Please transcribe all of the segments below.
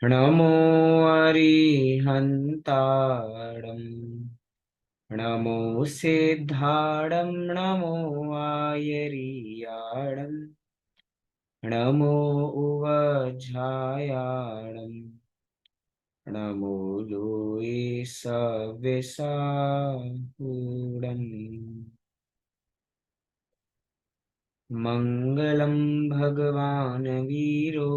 नमो अरिहन्ताणं नमो सिद्धाणं नमो आयर्याणं नमो उवझायाणं नमो लोये सव्यसाहूणम् मङ्गलं भगवान् वीरो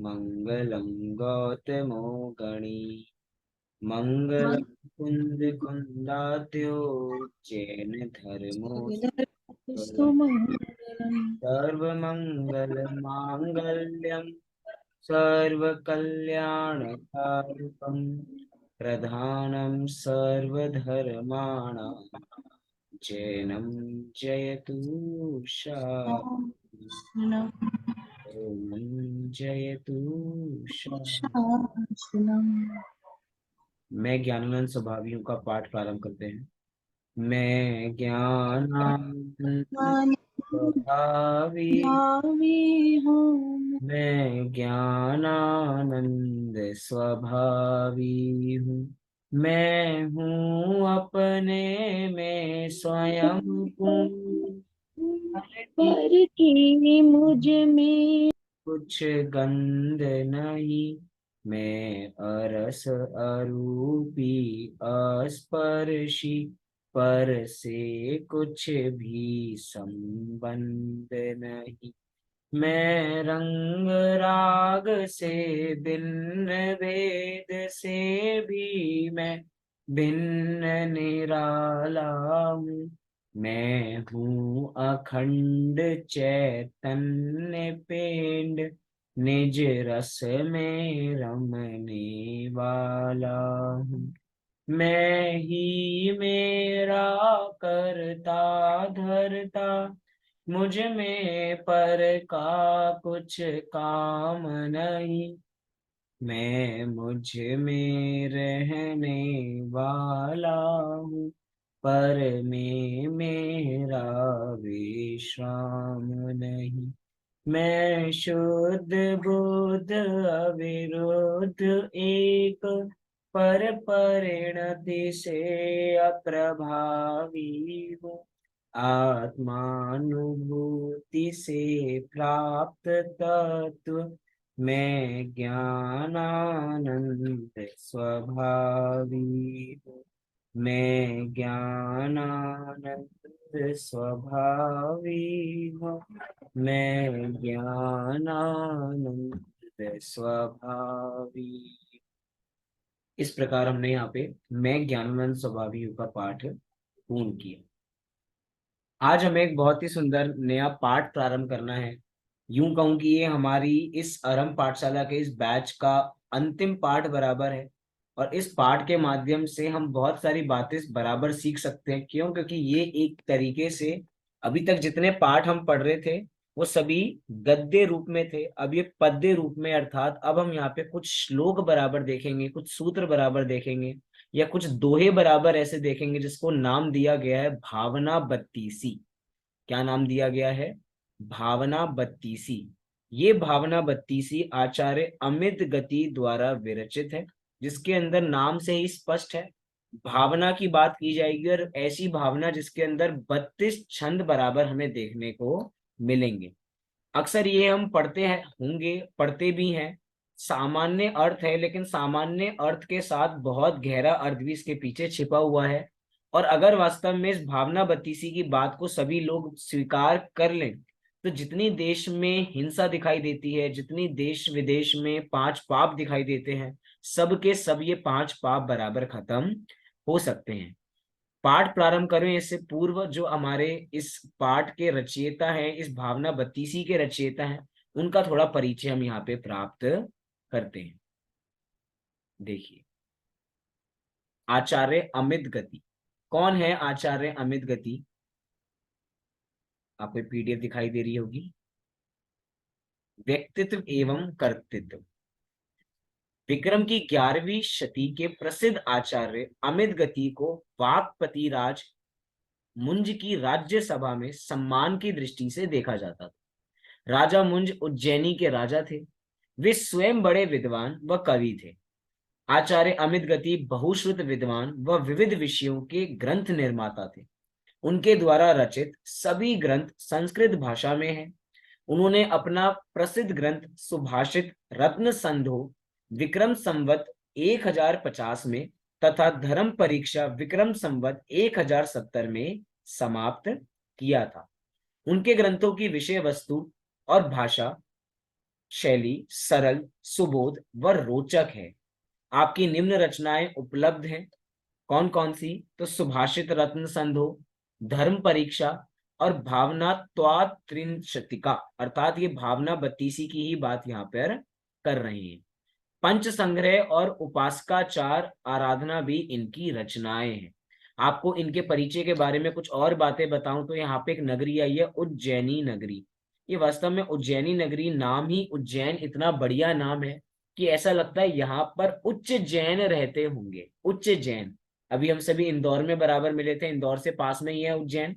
मङ्गलं गौतमो गणी मङ्गलं कुन्द कुन्दाद्यो जैन धर्मो सुमङ्गलम् सर्वमङ्गलमाङ्गल्यं सर्वकल्याणकारिकं प्रधानं सर्वधर्माणां जैनं जयतु शान्तिः ॐ जयतु शान्तिः। शासनम्। मैं ज्ञानानंद स्वभावियों का पाठ प्रारंभ करते हैं। मैं ज्ञानानंद स्वभावी भावी हूँ मैं ज्ञानानंद स्वभावी हूँ। मैं हूँ अपने में स्वयं हूँ। पर की मुझ में कुछ गंध नहीं। मैं अरस अरूपी अस्पर्शी पर से कुछ भी संबंध नहीं। मैं रंग राग से भिन्न वेद से भी मैं भिन्न निराला हूँ। मैं हूँ अखंड चैतन्य पिंड निज रस में रमने वाला हूँ। मैं ही मेरा करता धरता मुझ में पर का कुछ काम नहीं। मैं मुझ में रहने वाला हूँ पर में मेरा विश्राम नहीं। मैं शुद्ध बुद्ध अविरुद्ध एक पर परिणति से अप्रभावी हूँ। आत्मानुभूति से प्राप्त तत्व मैं ज्ञानानंद स्वभावी हूँ। मैं ज्ञानानंद स्वभावी हूँ। मैं ज्ञानानंद स्वभावी। इस प्रकार हमने यहाँ पे मैं ज्ञानानंद स्वभावी हूँ का पाठ पूर्ण किया। आज हमें एक बहुत ही सुंदर नया पाठ प्रारंभ करना है। यूं कहूं कि ये हमारी इस आरंभ पाठशाला के इस बैच का अंतिम पाठ बराबर है। और इस पाठ के माध्यम से हम बहुत सारी बातें बराबर सीख सकते हैं। क्यों? क्योंकि ये एक तरीके से अभी तक जितने पाठ हम पढ़ रहे थे वो सभी गद्य रूप में थे। अब ये पद्य रूप में, अर्थात अब हम यहाँ पे कुछ श्लोक बराबर देखेंगे, कुछ सूत्र बराबर देखेंगे, या कुछ दोहे बराबर ऐसे देखेंगे जिसको नाम दिया गया है भावना बत्तीसी। क्या नाम दिया गया है? भावना बत्तीसी। ये भावना बत्तीसी आचार्य अमित गति द्वारा विरचित है, जिसके अंदर नाम से ही स्पष्ट है भावना की बात की जाएगी। और ऐसी भावना जिसके अंदर 32 छंद बराबर हमें देखने को मिलेंगे। अक्सर ये हम पढ़ते हैं, होंगे, पढ़ते भी हैं। सामान्य अर्थ है, लेकिन सामान्य अर्थ के साथ बहुत गहरा अर्थ भी इसके पीछे छिपा हुआ है। और अगर वास्तव में इस भावना बत्तीसी की बात को सभी लोग स्वीकार कर लें, तो जितनी देश में हिंसा दिखाई देती है, जितनी देश विदेश में पांच पाप दिखाई देते हैं, सब के सब ये पांच पाप बराबर खत्म हो सकते हैं। पाठ प्रारंभ करें इससे पूर्व जो हमारे इस पाठ के रचयिता हैं, इस भावना बत्तीसी के रचयिता हैं, उनका थोड़ा परिचय हम यहाँ पे प्राप्त करते हैं। देखिए, आचार्य अमित गति। कौन है आचार्य अमित गति? आपको पीडीएफ दिखाई दे रही होगी। व्यक्तित्व एवं कर्तृत्व। विक्रम की 11वीं शती के प्रसिद्ध आचार्य अमित गति को वाक्पति राज मुंज की राज्यसभा में सम्मान की दृष्टि से देखा जाता था। राजा मुंज उज्जैनी के राजा थे। वे स्वयं बड़े विद्वान व कवि थे। आचार्य अमित गति बहुश्रुत विद्वान व विविध विषयों के ग्रंथ निर्माता थे। उनके द्वारा रचित सभी ग्रंथ संस्कृत भाषा में हैं। उन्होंने अपना प्रसिद्ध ग्रंथ सुभाषित रत्न संधो विक्रम संवत 1050 में तथा धर्म परीक्षा विक्रम संवत 1070 में समाप्त किया था। उनके ग्रंथों की विषय वस्तु और भाषा शैली सरल, सुबोध व रोचक है। आपकी निम्न रचनाएं उपलब्ध हैं। कौन कौन सी? तो सुभाषित रत्न संधो, धर्म परीक्षा और भावना त्वात्रिंशतिका, अर्थात ये भावना बत्तीसी की ही बात यहाँ पर कर रहे हैं। पंच संग्रह और उपासकाचार आराधना भी इनकी रचनाएं हैं। आपको इनके परिचय के बारे में कुछ और बातें बताऊं तो यहाँ पे एक नगरी आई है, उज्जैनी नगरी। ये वास्तव में उज्जैनी नगरी, नाम ही उज्जैन इतना बढ़िया नाम है कि ऐसा लगता है यहाँ पर उच्च जैन रहते होंगे। उच्च जैन, अभी हम सभी इंदौर में बराबर मिले थे, इंदौर से पास में ही है उज्जैन।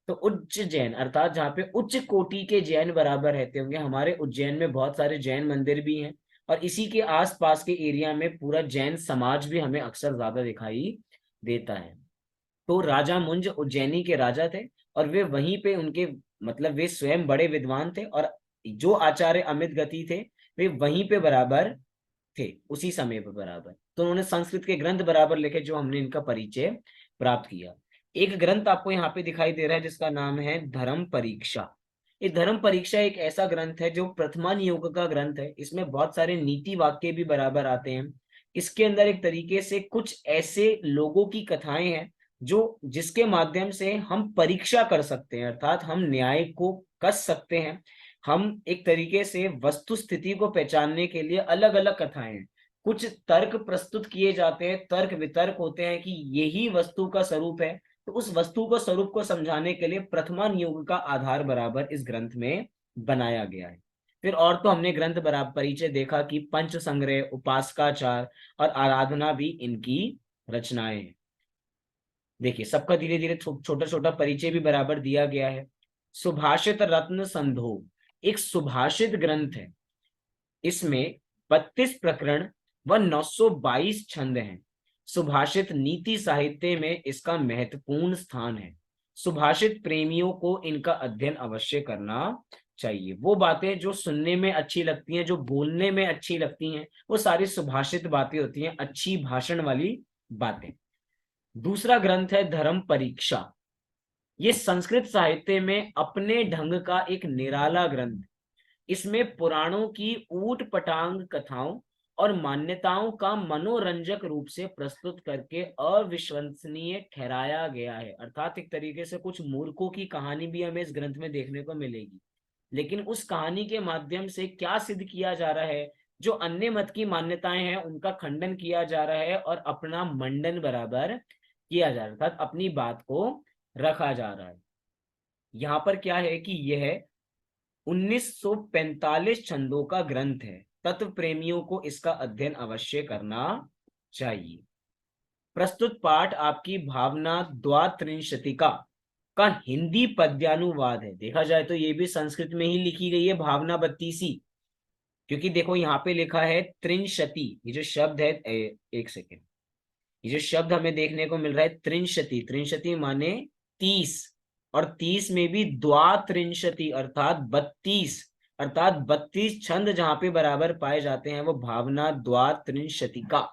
तो उच्च जैन अर्थात जहाँ पे उच्च कोटि के जैन बराबर रहते होंगे। हमारे उज्जैन में बहुत सारे जैन मंदिर भी हैं और इसी के आसपास के एरिया में पूरा जैन समाज भी हमें अक्सर ज्यादा दिखाई देता है। तो राजा मुंज उज्जैनी के राजा थे और वे वहीं पे उनके मतलब वे स्वयं बड़े विद्वान थे और जो आचार्य अमित गति थे वे वहीं पे बराबर थे, उसी समय पे बराबर। तो उन्होंने संस्कृत के ग्रंथ बराबर लिखे जो हमने इनका परिचय प्राप्त किया। एक ग्रंथ आपको यहाँ पे दिखाई दे रहा है जिसका नाम है धर्म परीक्षा। ये धर्म परीक्षा एक ऐसा ग्रंथ है जो प्रथमा नियोग का ग्रंथ है। इसमें बहुत सारे नीति वाक्य भी बराबर आते हैं। इसके अंदर एक तरीके से कुछ ऐसे लोगों की कथाएं हैं जो जिसके माध्यम से हम परीक्षा कर सकते हैं, अर्थात हम न्याय को कस सकते हैं। हम एक तरीके से वस्तु स्थिति को पहचानने के लिए अलग अलग कथाएं हैं। कुछ तर्क प्रस्तुत किए जाते हैं, तर्क वितर्क होते हैं कि यही वस्तु का स्वरूप है। तो उस वस्तु को स्वरूप को समझाने के लिए प्रथमा नियोग का आधार बराबर इस ग्रंथ में बनाया गया है। फिर और तो हमने ग्रंथ बराबर परिचय देखा कि पंच संग्रह, उपासकाचार और आराधना भी इनकी रचनाएं हैं। देखिए सबका धीरे धीरे छोटा छोटा परिचय भी बराबर दिया गया है। सुभाषित रत्न संधो एक सुभाषित ग्रंथ है। इसमें 32 प्रकरण व 922 छंद हैं। सुभाषित नीति साहित्य में इसका महत्वपूर्ण स्थान है। सुभाषित प्रेमियों को इनका अध्ययन अवश्य करना चाहिए। वो बातें जो सुनने में अच्छी लगती हैं, जो बोलने में अच्छी लगती हैं, वो सारी सुभाषित बातें होती हैं, अच्छी भाषण वाली बातें। दूसरा ग्रंथ है धर्म परीक्षा। ये संस्कृत साहित्य में अपने ढंग का एक निराला ग्रंथ। इसमें पुराणों की ऊट पटांग कथाओं और मान्यताओं का मनोरंजक रूप से प्रस्तुत करके अविश्वसनीय ठहराया गया है। अर्थात एक तरीके से कुछ मूर्खों की कहानी भी हमें इस ग्रंथ में देखने को मिलेगी, लेकिन उस कहानी के माध्यम से क्या सिद्ध किया जा रहा है? जो अन्य मत की मान्यताएं हैं उनका खंडन किया जा रहा है और अपना मंडन बराबर किया जा रहा है, अर्थात अपनी बात को रखा जा रहा है। यहाँ पर क्या है कि यह 1945 छंदों का ग्रंथ है। तत्व प्रेमियों को इसका अध्ययन अवश्य करना चाहिए। प्रस्तुत पाठ आपकी भावना द्वात्रिंशतिका का हिंदी पद्यानुवाद है। देखा जाए तो ये भी संस्कृत में ही लिखी गई है, भावना बत्तीसी। क्योंकि देखो यहाँ पे लिखा है त्रिंशति, ये जो शब्द है एक सेकेंड, ये जो शब्द हमें देखने को मिल रहा है त्रिंशति, त्रिंशति माने 30, और 30 में भी द्वात्रिंशति अर्थात 32, अर्थात 32 छंद जहां पे बराबर पाए जाते हैं वो भावना द्वात्रिंशति का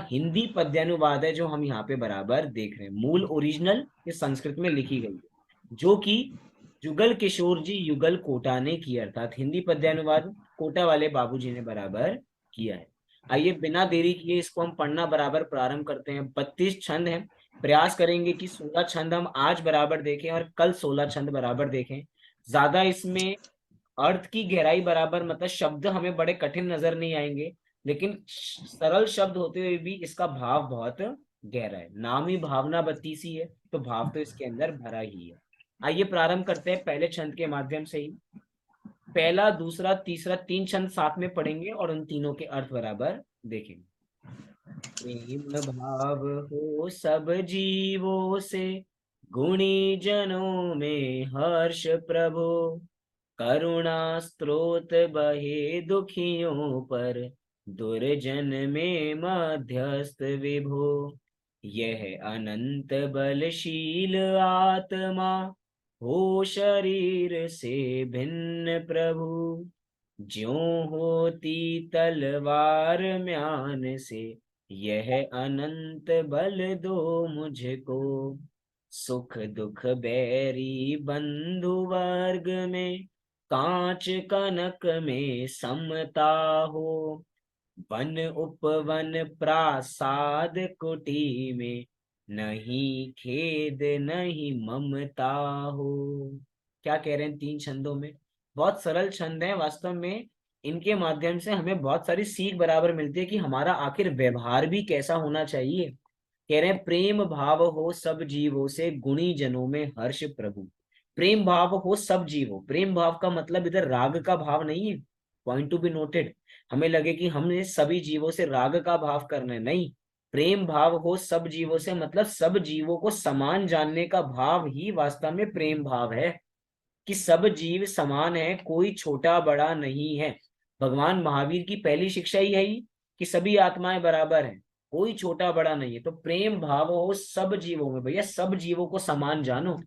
हिंदी पद्यानुवाद है जो हम यहाँ पे बराबर देख रहे हैं। मूल ओरिजिनल ये संस्कृत में लिखी गई है जो कि जुगल किशोर जी युगल कोटा ने किया, अर्थात हिंदी पद्यानुवाद कोटा वाले बाबूजी ने बराबर किया है। आइए बिना देरी किए इसको हम पढ़ना बराबर प्रारंभ करते हैं। 32 छंद हैं। प्रयास करेंगे कि 16 छंद हम आज बराबर देखें और कल 16 छंद बराबर देखें। ज्यादा इसमें अर्थ की गहराई बराबर मतलब शब्द हमें बड़े कठिन नजर नहीं आएंगे, लेकिन सरल शब्द होते हुए भी इसका भाव बहुत गहरा है। नाम ही भावना बत्तीसी है तो भाव तो इसके अंदर भरा ही है। आइए प्रारंभ करते हैं पहले छंद के माध्यम से ही। पहला, दूसरा, तीसरा, 3 छंद साथ में पढ़ेंगे और उन तीनों के अर्थ बराबर देखेंगे। प्रेम भाव हो सब जीवों से, गुणी जनों में हर्ष प्रभु, करुणा स्रोत बहे दुखियों पर, दुर्जन में मध्यस्थ विभो। यह अनंत बलशील आत्मा, हो शरीर से भिन्न प्रभु। ज्यों होती तलवार म्यान से, यह अनंत बल दो मुझको। सुख दुख बैरी बंधु वर्ग में, कांच कनक में समता हो। वन उपवन प्रासाद कुटी में, नहीं खेद नहीं ममता हो। क्या कह रहे हैं तीन छंदों में? बहुत सरल छंद है वास्तव में। इनके माध्यम से हमें बहुत सारी सीख बराबर मिलती है कि हमारा आखिर व्यवहार भी कैसा होना चाहिए। कह रहे हैं प्रेम भाव हो सब जीवों से, गुणी जनों में हर्ष प्रभु। प्रेम भाव हो सब जीवों, प्रेम भाव का मतलब इधर राग का भाव नहीं है। Point to be noted. हमें लगे कि हमने सभी जीवों से राग का भाव करना है, नहीं। प्रेम भाव हो सब जीवों से मतलब सब जीवों को समान जानने का भाव ही वास्तव में प्रेम भाव है। कि सब जीव समान है, कोई छोटा बड़ा नहीं है। भगवान महावीर की पहली शिक्षा ही है ही कि सभी आत्माएं बराबर हैं, कोई छोटा बड़ा नहीं है। तो प्रेम भाव हो सब जीवों में, भैया सब जीवों को समान जानो।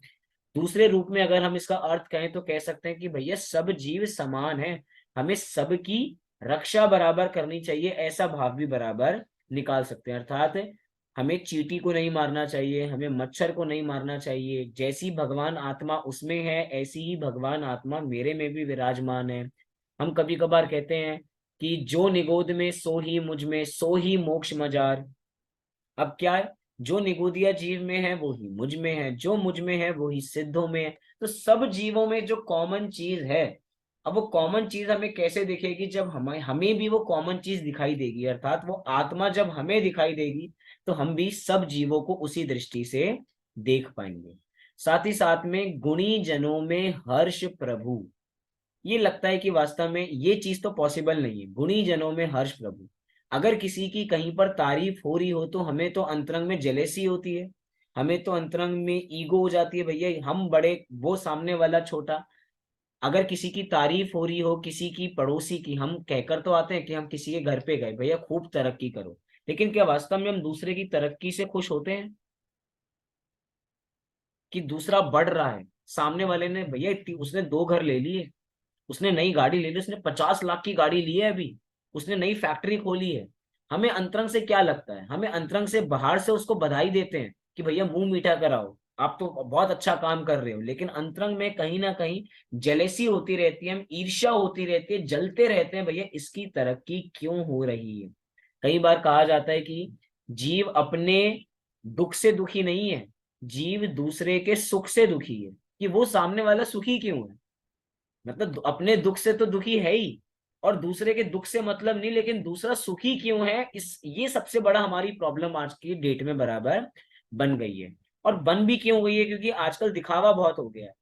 दूसरे रूप में अगर हम इसका अर्थ कहें तो कह सकते हैं कि भैया सब जीव समान है, हमें सबकी रक्षा बराबर करनी चाहिए, ऐसा भाव भी बराबर निकाल सकते हैं। अर्थात हमें चींटी को नहीं मारना चाहिए, हमें मच्छर को नहीं मारना चाहिए। जैसी भगवान आत्मा उसमें है, ऐसी ही भगवान आत्मा मेरे में भी विराजमान है। हम कभी कभार कहते हैं कि जो निगोद में सो ही मुझ में, सो ही मोक्ष मजार। अब क्या है? जो निगोदिया जीव में है वो ही मुझ में है, जो मुझ में है वो ही सिद्धों में है। तो सब जीवों में जो कॉमन चीज है, अब वो कॉमन चीज हमें कैसे दिखेगी? जब हमें हमें भी वो कॉमन चीज दिखाई देगी, अर्थात वो आत्मा जब हमें दिखाई देगी तो हम भी सब जीवों को उसी दृष्टि से देख पाएंगे। साथ ही साथ में गुणी जनों में हर्ष प्रभु। ये लगता है कि वास्तव में ये चीज तो पॉसिबल नहीं है, गुणी जनों में हर्ष प्रभु। अगर किसी की कहीं पर तारीफ हो रही हो तो हमें तो अंतरंग में जेलेसी होती है, हमें तो अंतरंग में ईगो हो जाती है, भैया हम बड़े वो सामने वाला छोटा। अगर किसी की तारीफ हो रही हो, किसी की पड़ोसी की, हम कहकर तो आते हैं कि हम किसी के घर पे गए, भैया खूब तरक्की करो, लेकिन क्या वास्तव में हम दूसरे की तरक्की से खुश होते हैं? कि दूसरा बढ़ रहा है, सामने वाले ने भैया उसने 2 घर ले लिए, उसने नई गाड़ी ले ली, उसने 50 लाख की गाड़ी ली है अभी, उसने नई फैक्ट्री खोली है। हमें अंतरंग से क्या लगता है? हमें अंतरंग से बाहर से उसको बधाई देते हैं कि भैया मुंह मीठा कराओ, आप तो बहुत अच्छा काम कर रहे हो, लेकिन अंतरंग में कहीं ना कहीं जेलेसी होती रहती है, हम ईर्ष्या होती रहती है, जलते रहते हैं भैया इसकी तरक्की क्यों हो रही है। कई बार कहा जाता है कि जीव अपने दुख से दुखी नहीं है, जीव दूसरे के सुख से दुखी है, कि वो सामने वाला सुखी क्यों है। मतलब अपने दुख से तो दुखी है ही, और दूसरे के दुख से मतलब नहीं, लेकिन दूसरा सुखी क्यों है, इस ये सबसे बड़ा हमारी प्रॉब्लम आज की डेट में बराबर बन गई है। और बन भी क्यों गई है? क्योंकि आजकल दिखावा बहुत हो गया है।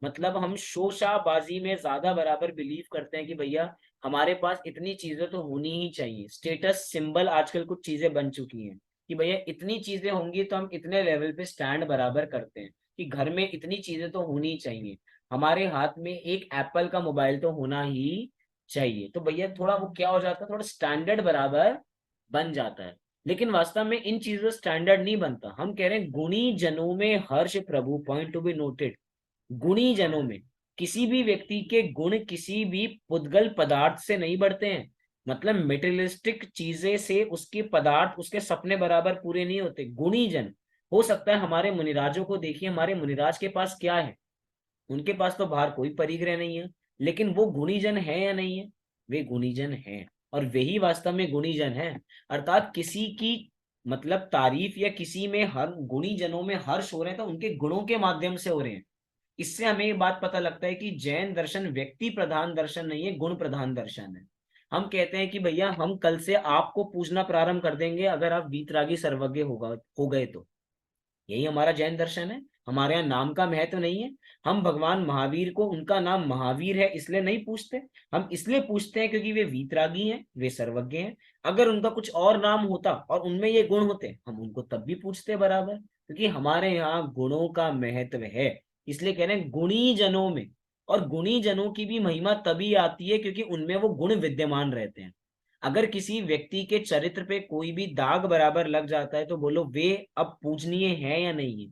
मतलब हम शोशाबाजी में ज्यादा बराबर बिलीव करते हैं कि भैया हमारे पास इतनी चीजें तो होनी ही चाहिए। स्टेटस सिंबल आजकल कुछ चीजें बन चुकी हैं कि भैया इतनी चीजें होंगी तो हम इतने लेवल पे स्टैंड बराबर करते हैं, कि घर में इतनी चीजें तो होनी ही चाहिए, हमारे हाथ में एक एप्पल का मोबाइल तो होना ही चाहिए। तो भैया थोड़ा वो क्या हो जाता है, थोड़ा स्टैंडर्ड बराबर बन जाता है। लेकिन वास्तव में इन चीजों स्टैंडर्ड नहीं बनता। हम कह रहे हैं गुणी जनों में हर्ष प्रभु, पॉइंट टू बी नोटेड। गुणी जनों में किसी भी व्यक्ति के गुण किसी भी पुद्गल पदार्थ से नहीं बढ़ते हैं। मतलब मेटेरियलिस्टिक चीजें से उसके पदार्थ, उसके सपने बराबर पूरे नहीं होते। गुणी जन हो सकता है, हमारे मुनिराजों को देखिए, हमारे मुनिराज के पास क्या है? उनके पास तो बाहर कोई परिग्रह नहीं है, लेकिन वो गुणीजन है या नहीं है? वे गुणीजन है, और वही वास्तव में गुणीजन है। अर्थात किसी की मतलब तारीफ या किसी में हर गुणीजनों में हर्ष हो रहे हैं तो उनके गुणों के माध्यम से हो रहे हैं। इससे हमें ये बात पता लगता है कि जैन दर्शन व्यक्ति प्रधान दर्शन नहीं है, गुण प्रधान दर्शन है। हम कहते हैं कि भैया हम कल से आपको पूजना प्रारंभ कर देंगे अगर आप वीतरागी सर्वज्ञ हो गए तो। यही हमारा जैन दर्शन है। हमारे यहाँ नाम का महत्व नहीं है। हम भगवान महावीर को, उनका नाम महावीर है इसलिए नहीं पूछते, हम इसलिए पूछते हैं क्योंकि वे वीतरागी हैं, वे सर्वज्ञ हैं। अगर उनका कुछ और नाम होता और उनमें ये गुण होते, हम उनको तब भी पूछते बराबर, क्योंकि हमारे यहाँ गुणों का महत्व है। इसलिए कह रहे हैं गुणी जनों में। और गुणी जनों की भी महिमा तभी आती है क्योंकि उनमें वो गुण विद्यमान रहते हैं। अगर किसी व्यक्ति के चरित्र पे कोई भी दाग बराबर लग जाता है तो बोलो वे अब पूजनीय है या नहीं है?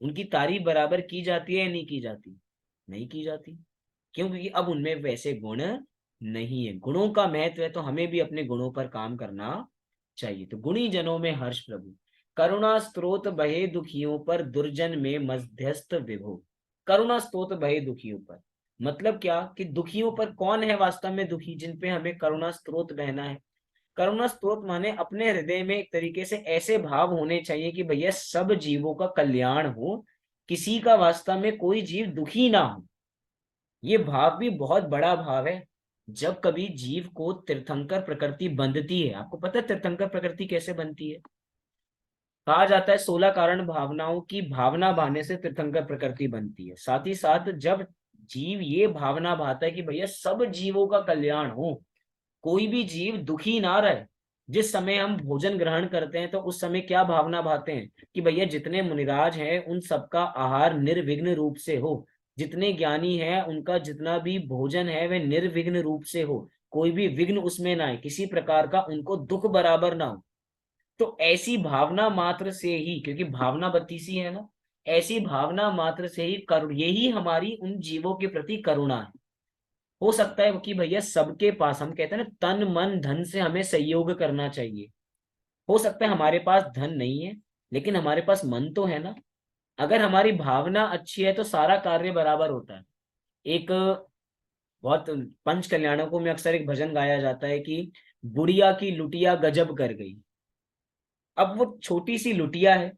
उनकी तारीफ बराबर की जाती है या नहीं की जाती? नहीं की जाती। क्यों? क्योंकि अब उनमें वैसे गुण नहीं है। गुणों का महत्व है तो हमें भी अपने गुणों पर काम करना चाहिए। तो गुणी जनों में हर्ष प्रभु, करुणा स्त्रोत बहे दुखियों पर, दुर्जन में मध्यस्थ विभो। करुणा स्त्रोत बहे दुखियों पर मतलब क्या कि दुखियों पर कौन है वास्तव में दुखी, जिन पे हमें करुणा स्त्रोत बहना है। करुणा स्त्रोत माने अपने हृदय में एक तरीके से ऐसे भाव होने चाहिए कि भैया सब जीवों का कल्याण हो, किसी का वास्तव में कोई जीव दुखी ना हो। ये भाव भी बहुत बड़ा भाव है। जब कभी जीव को तीर्थंकर प्रकृति बंधती है, आपको पता है तीर्थंकर प्रकृति कैसे बनती है? कहा जाता है 16 कारण भावनाओं की भावना भाने से तीर्थंकर प्रकृति बनती है। साथ ही साथ जब जीव ये भावना भाता है कि भैया सब जीवों का कल्याण हो, कोई भी जीव दुखी ना रहे। जिस समय हम भोजन ग्रहण करते हैं तो उस समय क्या भावना भाते हैं कि भैया जितने मुनिराज हैं उन सबका आहार निर्विघ्न रूप से हो, जितने ज्ञानी हैं उनका जितना भी भोजन है वह निर्विघ्न रूप से हो, कोई भी विघ्न उसमें ना आए, किसी प्रकार का उनको दुख बराबर ना हो। तो ऐसी भावना मात्र से ही, क्योंकि भावना बत्ती सी है ना, ऐसी भावना मात्र से ही यही हमारी उन जीवों के प्रति करुणा है। हो सकता है कि भैया सबके पास, हम कहते हैं ना तन मन धन से हमें सहयोग करना चाहिए। हो सकता है हमारे पास धन नहीं है लेकिन हमारे पास मन तो है ना। अगर हमारी भावना अच्छी है तो सारा कार्य बराबर होता है। एक बहुत पंच कल्याणकों में अक्सर एक भजन गाया जाता है कि बुढ़िया की लुटिया गजब कर गई। अब वो छोटी सी लुटिया है,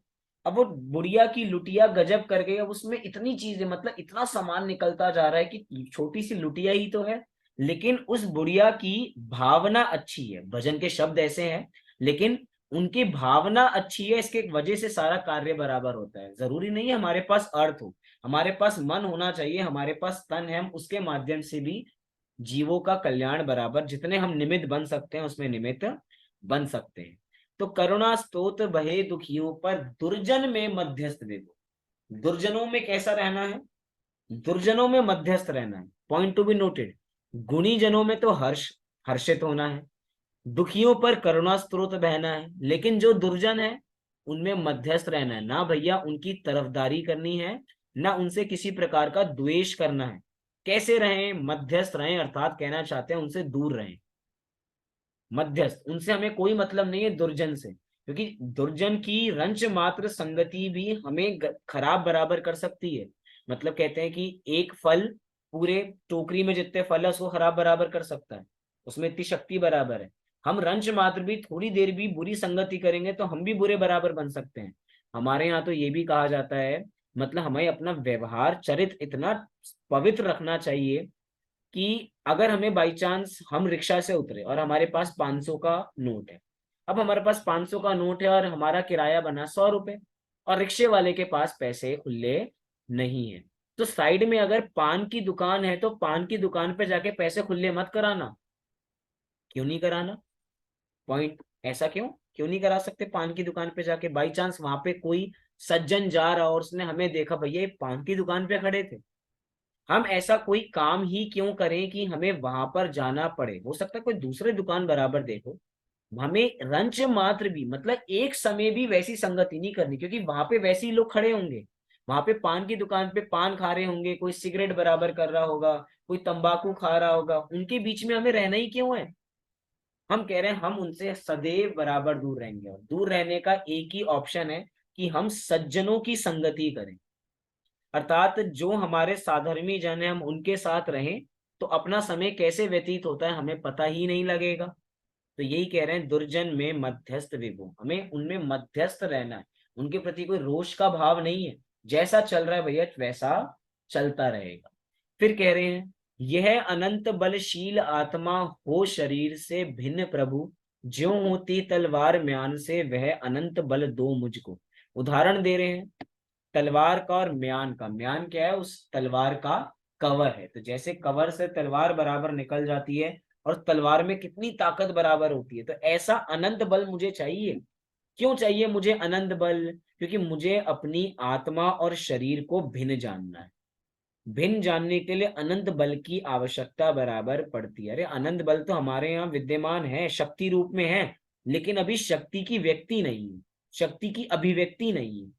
अब वो बुढ़िया की लुटिया गजब कर गई। अब उसमें इतनी चीजें, मतलब इतना सामान निकलता जा रहा है कि छोटी सी लुटिया ही तो है, लेकिन उस बुढ़िया की भावना अच्छी है। भजन के शब्द ऐसे हैं लेकिन उनकी भावना अच्छी है, इसके वजह से सारा कार्य बराबर होता है। जरूरी नहीं है हमारे पास अर्थ हो, हमारे पास मन होना चाहिए, हमारे पास तन है, हम उसके माध्यम से भी जीवों का कल्याण बराबर जितने हम निमित्त बन सकते हैं उसमें निमित्त बन सकते हैं। तो करुणा स्तोत बहे दुखियों पर, दुर्जन में मध्यस्थ देखो। दुर्जनों में कैसा रहना है? दुर्जनों में मध्यस्थ रहना है। Point to be noted. गुणी जनों में तो हर्षित होना है, दुखियों पर करुणा स्त्रोत बहना है, लेकिन जो दुर्जन है उनमें मध्यस्थ रहना है। ना भैया उनकी तरफदारी करनी है, ना उनसे किसी प्रकार का द्वेष करना है। कैसे रहें? मध्यस्थ रहें, अर्थात कहना चाहते हैं उनसे दूर रहें। मध्यस्थ, उनसे हमें कोई मतलब नहीं है दुर्जन से, क्योंकि दुर्जन की रंच मात्र संगति भी हमें खराब बराबर कर सकती है। मतलब कहते हैं कि एक फल पूरे टोकरी में जितने फल है उसको खराब बराबर कर सकता है, उसमें इतनी शक्ति बराबर है। हम रंच मात्र भी थोड़ी देर भी बुरी संगति करेंगे तो हम भी बुरे बराबर बन सकते हैं। हमारे यहाँ तो ये भी कहा जाता है, मतलब हमें अपना व्यवहार चरित्र इतना पवित्र रखना चाहिए कि अगर हमें बाई चांस हम रिक्शा से उतरे और हमारे पास 500 का नोट है, अब हमारे पास 500 का नोट है और हमारा किराया बना 100 रुपए, और रिक्शे वाले के पास पैसे खुले नहीं है, तो साइड में अगर पान की दुकान है तो पान की दुकान पे जाके पैसे खुले मत कराना। क्यों नहीं कराना? पॉइंट, ऐसा क्यों क्यों नहीं करा सकते? पान की दुकान पे जाके बाई चांस वहां पे कोई सज्जन जा रहा और उसने हमें देखा, भैया ये पान की दुकान पे खड़े थे, हम ऐसा कोई काम ही क्यों करें कि हमें वहां पर जाना पड़े? हो सकता है कोई दूसरे दुकान बराबर देखो। हमें रंच मात्र भी, मतलब एक समय भी वैसी संगति नहीं करनी, क्योंकि वहां पे वैसे ही लोग खड़े होंगे। वहां पे पान की दुकान पे पान खा रहे होंगे, कोई सिगरेट बराबर कर रहा होगा, कोई तंबाकू खा रहा होगा, उनके बीच में हमें रहना ही क्यों है? हम कह रहे हैं हम उनसे सदैव बराबर दूर रहेंगे, और दूर रहने का एक ही ऑप्शन है कि हम सज्जनों की संगति करें। अर्थात जो हमारे साधर्मी जन है हम उनके साथ रहें तो अपना समय कैसे व्यतीत होता है हमें पता ही नहीं लगेगा। तो यही कह रहे हैं दुर्जन में मध्यस्थ विभु, हमें उनमें मध्यस्थ रहना है। उनके प्रति कोई रोष का भाव नहीं है, जैसा चल रहा है भैया वैसा चलता रहेगा। फिर कह रहे हैं यह अनंत बलशील आत्मा हो शरीर से भिन्न प्रभु, ज्यों होती तलवार म्यान से वह अनंत बल दो मुझको। उदाहरण दे रहे हैं तलवार का और म्यान का। म्यान क्या है? उस तलवार का कवर है। तो जैसे कवर से तलवार बराबर निकल जाती है और तलवार में कितनी ताकत बराबर होती है, तो ऐसा अनंत बल मुझे चाहिए। क्यों चाहिए मुझे अनंत बल? क्योंकि मुझे अपनी आत्मा और शरीर को भिन्न जानना है। भिन्न जानने के लिए अनंत बल की आवश्यकता बराबर पड़ती है। अरे अनंत बल तो हमारे यहाँ विद्यमान है, शक्ति रूप में है, लेकिन अभी शक्ति की व्यक्ति नहीं है, शक्ति की अभिव्यक्ति नहीं है।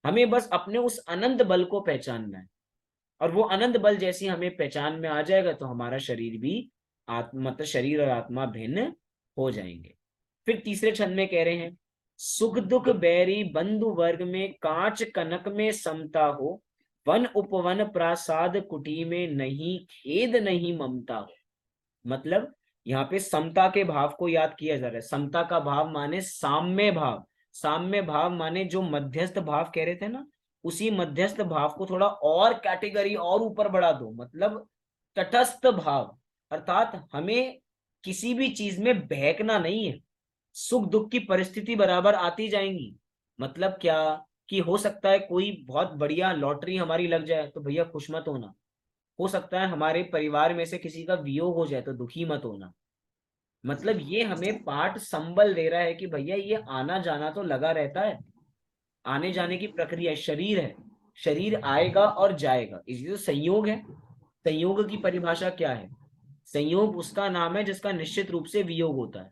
हमें बस अपने उस अनंत बल को पहचानना है, और वो अनंत बल जैसी हमें पहचान में आ जाएगा तो हमारा शरीर भी आत्मा, मतलब शरीर और आत्मा भिन्न हो जाएंगे। फिर तीसरे छंद में कह रहे हैं, सुख दुख बैरी बंधु वर्ग में कांच कनक में समता हो, वन उपवन प्रासाद कुटी में नहीं खेद नहीं ममता हो। मतलब यहाँ पे समता के भाव को याद किया जा रहा है। समता का भाव माने साम्य भाव, साम्य भाव माने जो मध्यस्थ भाव कह रहे थे ना, उसी मध्यस्थ भाव को थोड़ा और कैटेगरी और ऊपर बढ़ा दो, मतलब तटस्थ भाव। अर्थात हमें किसी भी चीज में बहकना नहीं है। सुख दुख की परिस्थिति बराबर आती जाएंगी। मतलब क्या, कि हो सकता है कोई बहुत बढ़िया लॉटरी हमारी लग जाए तो भैया खुश मत होना, हो सकता है हमारे परिवार में से किसी का वियोग हो जाए तो दुखी मत होना। मतलब ये हमें पाठ संबल दे रहा है कि भैया ये आना जाना तो लगा रहता है, आने जाने की प्रक्रिया, शरीर है, शरीर आएगा और जाएगा, इसी तो संयोग है। संयोग की परिभाषा क्या है? संयोग उसका नाम है जिसका निश्चित रूप से वियोग होता है।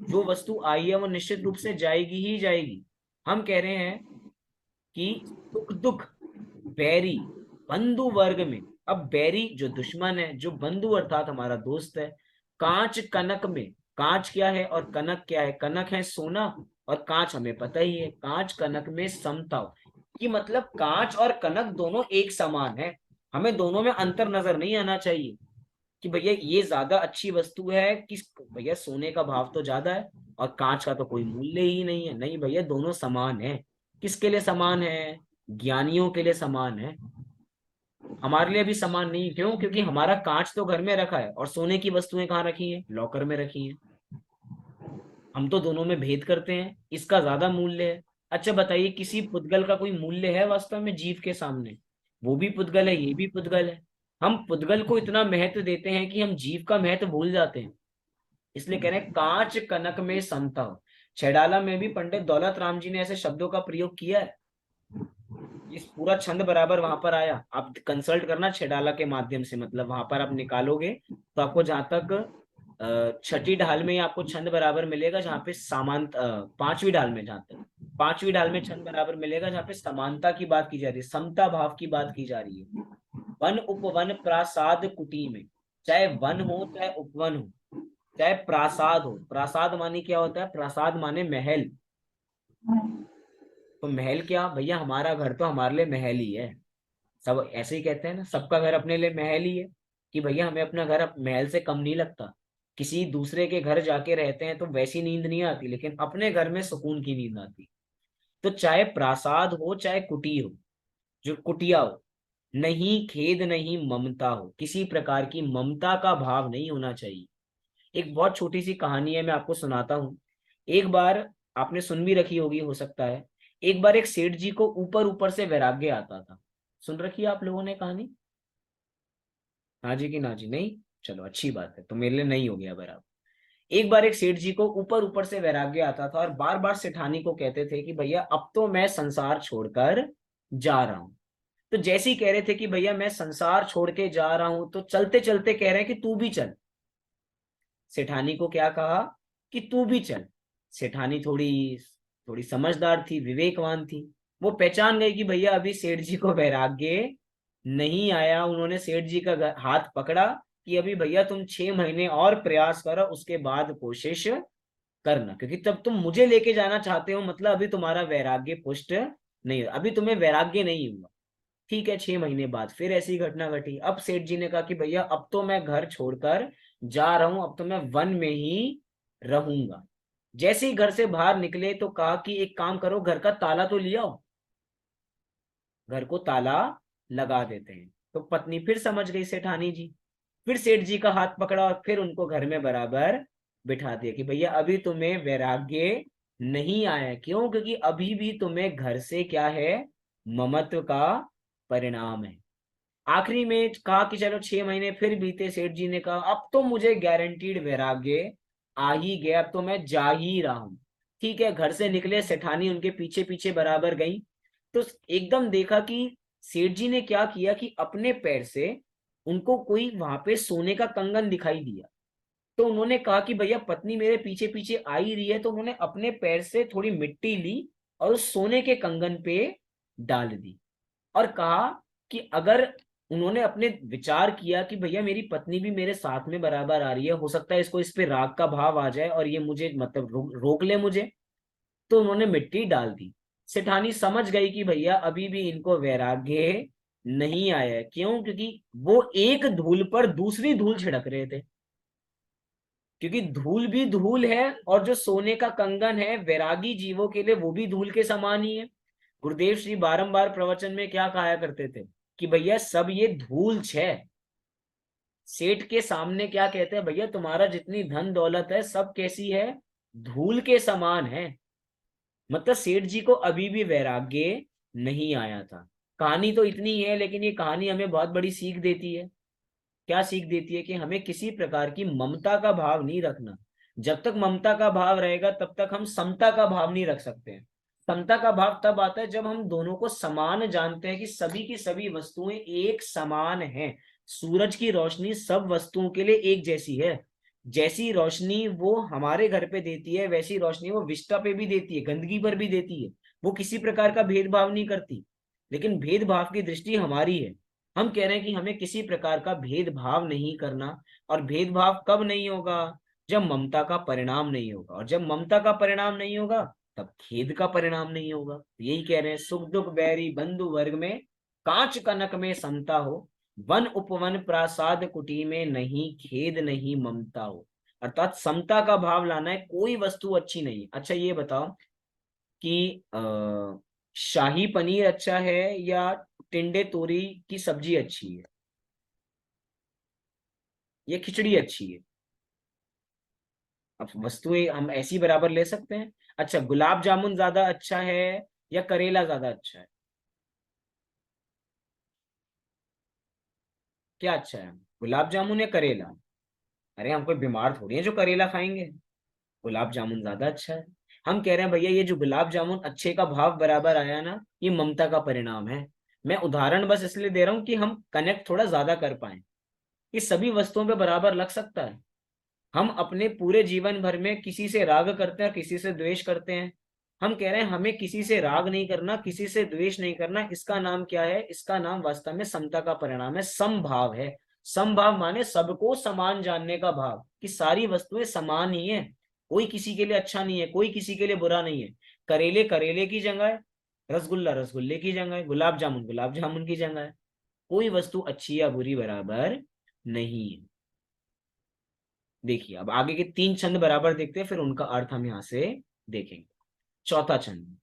जो वस्तु आई है वो निश्चित रूप से जाएगी ही जाएगी। हम कह रहे हैं कि सुख दुख बैरी बंधु वर्ग में, अब बैरी जो दुश्मन है, जो बंधु अर्थात हमारा दोस्त है, कांच कनक में, कांच क्या है और कनक क्या है? कनक है सोना, और कांच हमें पता ही है, कांच कनक में समता, कि मतलब कांच और कनक दोनों एक समान है। हमें दोनों में अंतर नजर नहीं आना चाहिए कि भैया ये ज्यादा अच्छी वस्तु है, किस भैया सोने का भाव तो ज्यादा है और कांच का तो कोई मूल्य ही नहीं है। नहीं भैया, दोनों समान है। किसके लिए समान है? ज्ञानियों के लिए समान है, हमारे लिए भी समान नहीं। क्यों? क्योंकि हमारा कांच तो घर में रखा है और सोने की वस्तुएं कहाँ रखी हैं? लॉकर में रखी हैं। हम तो दोनों में भेद करते हैं, इसका ज्यादा मूल्य है। अच्छा बताइए, किसी पुद्गल का कोई मूल्य है वास्तव में जीव के सामने? वो भी पुद्गल है, ये भी पुद्गल है। हम पुद्गल को इतना महत्व देते हैं कि हम जीव का महत्व भूल जाते हैं। इसलिए कह रहे हैं कांच कनक में समता हो। छैडाला में भी पंडित दौलत राम जी ने ऐसे शब्दों का प्रयोग किया है। इस पूरा छंद बराबर वहां पर आया, आप कंसल्ट करना छैडाला के माध्यम से, मतलब वहां पर आप निकालोगे तो आपको जहां तक छठी ढाल में ही आपको छंद बराबर मिलेगा, जहाँ पे पांचवी ढाल में, जहां तक पांचवी ढाल में छंद बराबर मिलेगा जहाँ पे समानता की बात की जा रही है, समता भाव की बात की जा रही है। वन उपवन प्रासाद कुटी में, चाहे वन हो चाहे उपवन हो चाहे प्रासाद हो। प्रासाद माने क्या होता है? प्रासाद माने महल। तो महल क्या भैया, हमारा घर तो हमारे लिए महल ही है। सब ऐसे ही कहते हैं ना, सबका घर अपने लिए महल ही है, कि भैया हमें अपना घर महल से कम नहीं लगता। किसी दूसरे के घर जाके रहते हैं तो वैसी नींद नहीं आती, लेकिन अपने घर में सुकून की नींद आती। तो चाहे प्रासाद हो चाहे कुटी हो, जो कुटिया हो, नहीं खेद नहीं ममता हो, किसी प्रकार की ममता का भाव नहीं होना चाहिए। एक बहुत छोटी सी कहानी है, मैं आपको सुनाता हूँ। एक बार, आपने सुन भी रखी होगी हो सकता है, एक बार एक सेठ जी को ऊपर ऊपर से वैराग्य आता था। सुन रखी है आप लोगों ने कहानी? हाँ जी कि ना जी? नहीं, चलो अच्छी बात है, तो मेरे लिए नहीं हो गया बराबर। एक बार एक सेठ जी को ऊपर ऊपर से वैराग्य आता था और बार बार सेठानी को कहते थे कि भैया अब तो मैं संसार छोड़कर जा रहा हूं। तो जैसे ही कह रहे थे कि भैया मैं संसार छोड़ के जा रहा हूं, तो चलते चलते कह रहे हैं कि तू भी चल। सेठानी को क्या कहा? कि तू भी चल। सेठानी थोड़ी थोड़ी समझदार थी, विवेकवान थी। वो पहचान गई कि भैया अभी सेठ जी को वैराग्य नहीं आया। उन्होंने सेठ जी का हाथ पकड़ा कि अभी भैया तुम 6 महीने और प्रयास करो, उसके बाद कोशिश करना, क्योंकि तब तुम मुझे लेके जाना चाहते हो, मतलब अभी तुम्हारा वैराग्य पुष्ट नहीं, अभी तुम्हें वैराग्य नहीं हुआ। ठीक है, 6 महीने बाद फिर ऐसी घटना घटी। अब सेठ जी ने कहा कि भैया अब तो मैं घर छोड़कर जा रहा हूं, अब तो मैं वन में ही रहूंगा। जैसे ही घर से बाहर निकले तो कहा कि एक काम करो, घर का ताला तो ले आओ, घर को ताला लगा देते हैं। तो पत्नी फिर समझ गई सेठानी जी, फिर सेठ जी का हाथ पकड़ा और फिर उनको घर में बराबर बिठा दिया कि भैया अभी तुम्हें वैराग्य नहीं आया। क्यों? क्योंकि अभी भी तुम्हें घर से क्या है? ममत्व का परिणाम है। आखिरी में कहा कि चलो 6 महीने फिर बीते, सेठ जी ने कहा अब तो मुझे गारंटीड वैराग्य आ ही गया, अब तो मैं जा ही रहा हूं। ठीक है, घर से निकले, सेठानी उनके पीछे पीछे बराबर गई। तो एकदम देखा कि सेठ जी ने क्या किया कि अपने पैर से, उनको कोई वहां पे सोने का कंगन दिखाई दिया, तो उन्होंने कहा कि भैया पत्नी मेरे पीछे पीछे आ ही रही है, तो उन्होंने अपने पैर से थोड़ी मिट्टी ली और उस सोने के कंगन पे डाल दी, और कहा कि अगर, उन्होंने अपने विचार किया कि भैया मेरी पत्नी भी मेरे साथ में बराबर आ रही है, हो सकता है इसको, इस पे राग का भाव आ जाए और ये मुझे मतलब रोक ले मुझे, तो उन्होंने मिट्टी डाल दी। सेठानी समझ गई कि भैया अभी भी इनको वैराग्य नहीं आया है। क्यों? क्योंकि वो एक धूल पर दूसरी धूल छिड़क रहे थे, क्योंकि धूल भी धूल है, और जो सोने का कंगन है वैरागी जीवों के लिए वो भी धूल के समान ही है। गुरुदेव श्री बारंबार प्रवचन में क्या कहा करते थे कि भैया सब ये धूल छे। सेठ के सामने क्या कहते हैं, भैया तुम्हारा जितनी धन दौलत है सब कैसी है, धूल के समान है। मतलब सेठ जी को अभी भी वैराग्य नहीं आया था। कहानी तो इतनी है, लेकिन ये कहानी हमें बहुत बड़ी सीख देती है। क्या सीख देती है? कि हमें किसी प्रकार की ममता का भाव नहीं रखना। जब तक ममता का भाव रहेगा तब तक हम समता का भाव नहीं रख सकते हैं। समता का भाव तब आता है जब हम दोनों को समान जानते हैं, कि सभी की सभी वस्तुएं एक समान हैं। सूरज की रोशनी सब वस्तुओं के लिए एक जैसी है। जैसी रोशनी वो हमारे घर पे देती है, वैसी रोशनी वो विष्टा पे भी देती है, गंदगी पर भी देती है। वो किसी प्रकार का भेदभाव नहीं करती, लेकिन भेदभाव की दृष्टि हमारी है। हम कह रहे हैं कि हमें किसी प्रकार का भेदभाव नहीं करना। और भेदभाव कब नहीं होगा? जब ममता का परिणाम नहीं होगा, और जब ममता का परिणाम नहीं होगा तब खेद का परिणाम नहीं होगा। यही कह रहे हैं, सुख दुख बैरी बंधु वर्ग में, कांच कनक में समता हो, वन उपवन प्रासाद कुटी में, नहीं खेद नहीं ममता हो। अर्थात समता का भाव लाना है। कोई वस्तु अच्छी नहीं। अच्छा ये बताओ कि शाही पनीर अच्छा है या टिंडे तोरी की सब्जी अच्छी है, ये खिचड़ी अच्छी है? अब वस्तुएं हम ऐसी बराबर ले सकते हैं? अच्छा, गुलाब जामुन ज्यादा अच्छा है या करेला ज्यादा अच्छा है? क्या अच्छा है, गुलाब जामुन या करेला? अरे हम कोई बीमार थोड़ी है जो करेला खाएंगे। गुलाब जामुन ज्यादा अच्छा है। हम कह रहे हैं भैया ये जो गुलाब जामुन अच्छे का भाव बराबर आया ना, ये ममता का परिणाम है। मैं उदाहरण बस इसलिए दे रहा हूं कि हम कनेक्ट थोड़ा ज्यादा कर पाए। ये सभी वस्तुओं पे बराबर लग सकता है। हम अपने पूरे जीवन भर में किसी से राग करते हैं और किसी से द्वेष करते हैं। हम कह रहे हैं हमें किसी से राग नहीं करना, किसी से द्वेष नहीं करना। इसका नाम क्या है? इसका नाम वास्तव में समता का परिणाम है, समभाव है। समभाव माने सबको समान जानने का भाव, कि सारी वस्तुएं समान ही है। कोई किसी के लिए अच्छा नहीं है, कोई किसी के लिए बुरा नहीं है। करेले करेले की जगह है, रसगुल्ला रसगुल्ले की जगह है, गुलाब जामुन की जगह है। कोई वस्तु अच्छी या बुरी बराबर नहीं है। देखिए अब आगे के तीन छंद बराबर देखते हैं, फिर उनका अर्थ हम यहाँ से देखेंगे। चौथा छंद।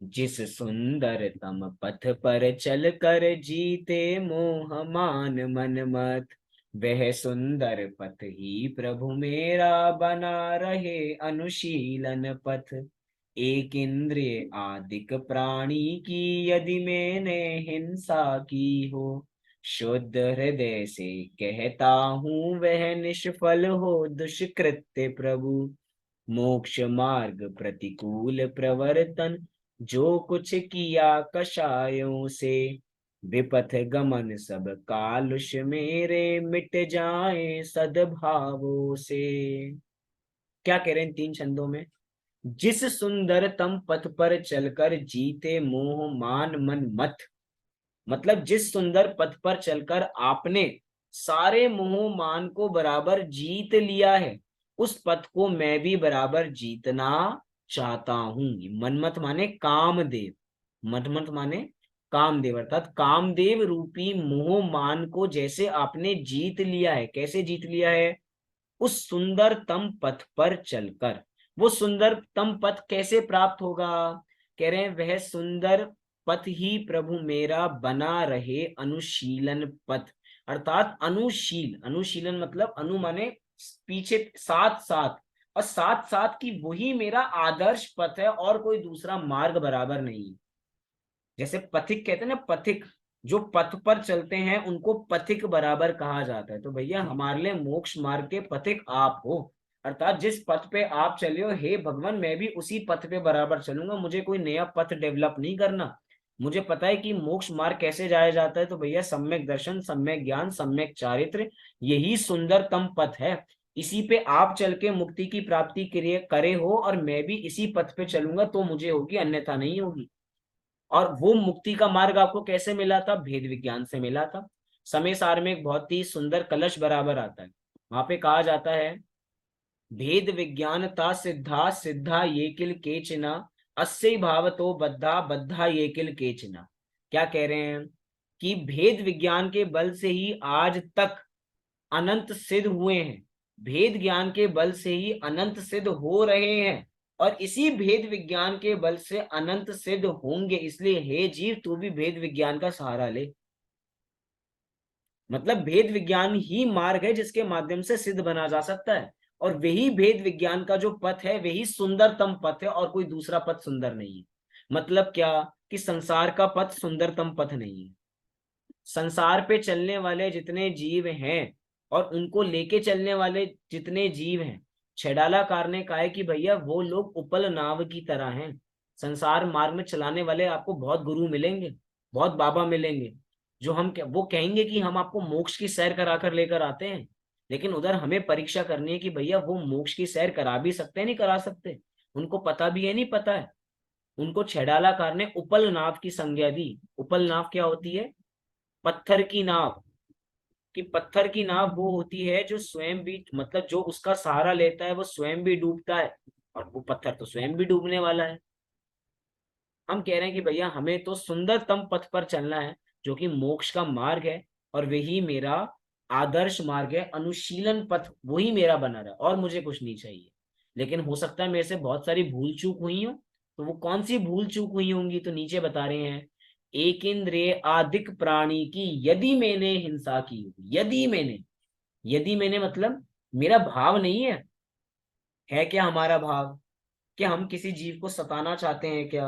जिस सुंदरतम पथ पर चल कर जीते मोह मान मन मत, वह सुंदर पथ ही प्रभु मेरा बना रहे अनुशीलन पथ। एक इंद्रिय आदिक प्राणी की यदि मैंने हिंसा की हो, शुद्ध हृदय से कहता हूँ वह निष्फल हो दुष्कृत्य प्रभु। मोक्ष मार्ग प्रतिकूल प्रवर्तन जो कुछ किया कषायों से, विपथ गमन सब कालुष मेरे मिट जाए सद्भावों से। क्या कह रहे हैं इन तीन छंदों में? जिस सुंदरतम पथ पर चलकर जीते मोह मान मन मत, मतलब जिस सुंदर पथ पर चलकर आपने सारे मोह मान को बराबर जीत लिया है, उस पथ को मैं भी बराबर जीतना चाहता हूं। मनमत माने कामदेव, मनमत माने कामदेव, अर्थात कामदेव रूपी मोह मान को जैसे आपने जीत लिया है। कैसे जीत लिया है? उस सुंदरतम पथ पर चलकर। वो सुंदरतम पथ कैसे प्राप्त होगा? कह रहे हैं वह सुंदर पथ ही प्रभु मेरा बना रहे अनुशीलन पथ। अर्थात अनुशील, अनुशीलन मतलब अनु माने पीछे, साथ साथ, और साथ साथ की वही मेरा आदर्श पथ है, और कोई दूसरा मार्ग बराबर नहीं। जैसे पथिक कहते हैं ना, पथिक, जो पथ पर चलते हैं उनको पथिक बराबर कहा जाता है। तो भैया हमारे लिए मोक्ष मार्ग के पथिक आप हो। अर्थात जिस पथ पे आप चले हो, हे भगवान मैं भी उसी पथ पे बराबर चलूंगा, मुझे कोई नया पथ डेवलप नहीं करना। मुझे पता है कि मोक्ष मार्ग कैसे जाया जाता है, तो भैया सम्यक दर्शन, सम्यक ज्ञान, सम्यक चारित्र, यही सुंदरतम पथ है। इसी पे आप चल के मुक्ति की प्राप्ति करे हो, और मैं भी इसी पथ पे चलूंगा तो मुझे होगी, अन्यथा नहीं होगी। और वो मुक्ति का मार्ग आपको कैसे मिला था? भेद विज्ञान से मिला था। समय सार में एक बहुत ही सुंदर कलश बराबर आता है, वहां पे कहा जाता है, भेद विज्ञानता सिद्धा सिद्धा ये किल केचना, अस्य भावतो बद्धा बद्धा ये किल केचना। क्या कह रहे हैं? कि भेद विज्ञान के बल से ही आज तक अनंत सिद्ध हुए हैं, भेद ज्ञान के बल से ही अनंत सिद्ध हो रहे हैं, और इसी भेद विज्ञान के बल से अनंत सिद्ध होंगे। इसलिए हे जीव, तू भी भेद विज्ञान का सहारा ले। मतलब भेद विज्ञान ही मार्ग है जिसके माध्यम से सिद्ध बना जा सकता है, और वही भेद विज्ञान का जो पथ है वही सुंदरतम पथ है, और कोई दूसरा पथ सुंदर नहीं है। मतलब क्या? कि संसार का पथ सुंदरतम पथ नहीं है। संसार पे चलने वाले जितने जीव हैं और उनको लेके चलने वाले जितने जीव हैं, छेडालाकार ने कहा है कि भैया वो लोग उपल नाव की तरह हैं। संसार मार्ग में चलाने वाले आपको बहुत गुरु मिलेंगे, बहुत बाबा मिलेंगे, जो वो कहेंगे कि हम आपको मोक्ष की सैर करा कर लेकर आते हैं। लेकिन उधर हमें परीक्षा करनी है कि भैया वो मोक्ष की सैर करा भी सकते हैं, नहीं करा सकते, उनको पता भी है, नहीं पता है। उनको छेडालाकार ने उपल नाव की संज्ञा दी। उपल नाव क्या होती है? पत्थर की नाव। कि पत्थर की नाव वो होती है जो स्वयं भी, मतलब जो उसका सहारा लेता है वो स्वयं भी डूबता है, और वो पत्थर तो स्वयं भी डूबने वाला है। हम कह रहे हैं कि भैया हमें तो सुंदरतम पथ पर चलना है, जो कि मोक्ष का मार्ग है, और वही मेरा आदर्श मार्ग है, अनुशीलन पथ वही मेरा बना रहा, और मुझे कुछ नहीं चाहिए। लेकिन हो सकता है मेरे से बहुत सारी भूल चूक हुई हो, तो वो कौन सी भूल चूक हुई होंगी? तो नीचे बता रहे हैं, एक इंद्रिय आदिक प्राणी की यदि मैंने हिंसा की, यदि मैंने, यदि मैंने मतलब मेरा भाव नहीं है क्या हमारा भाव? कि हम किसी जीव को सताना चाहते हैं क्या?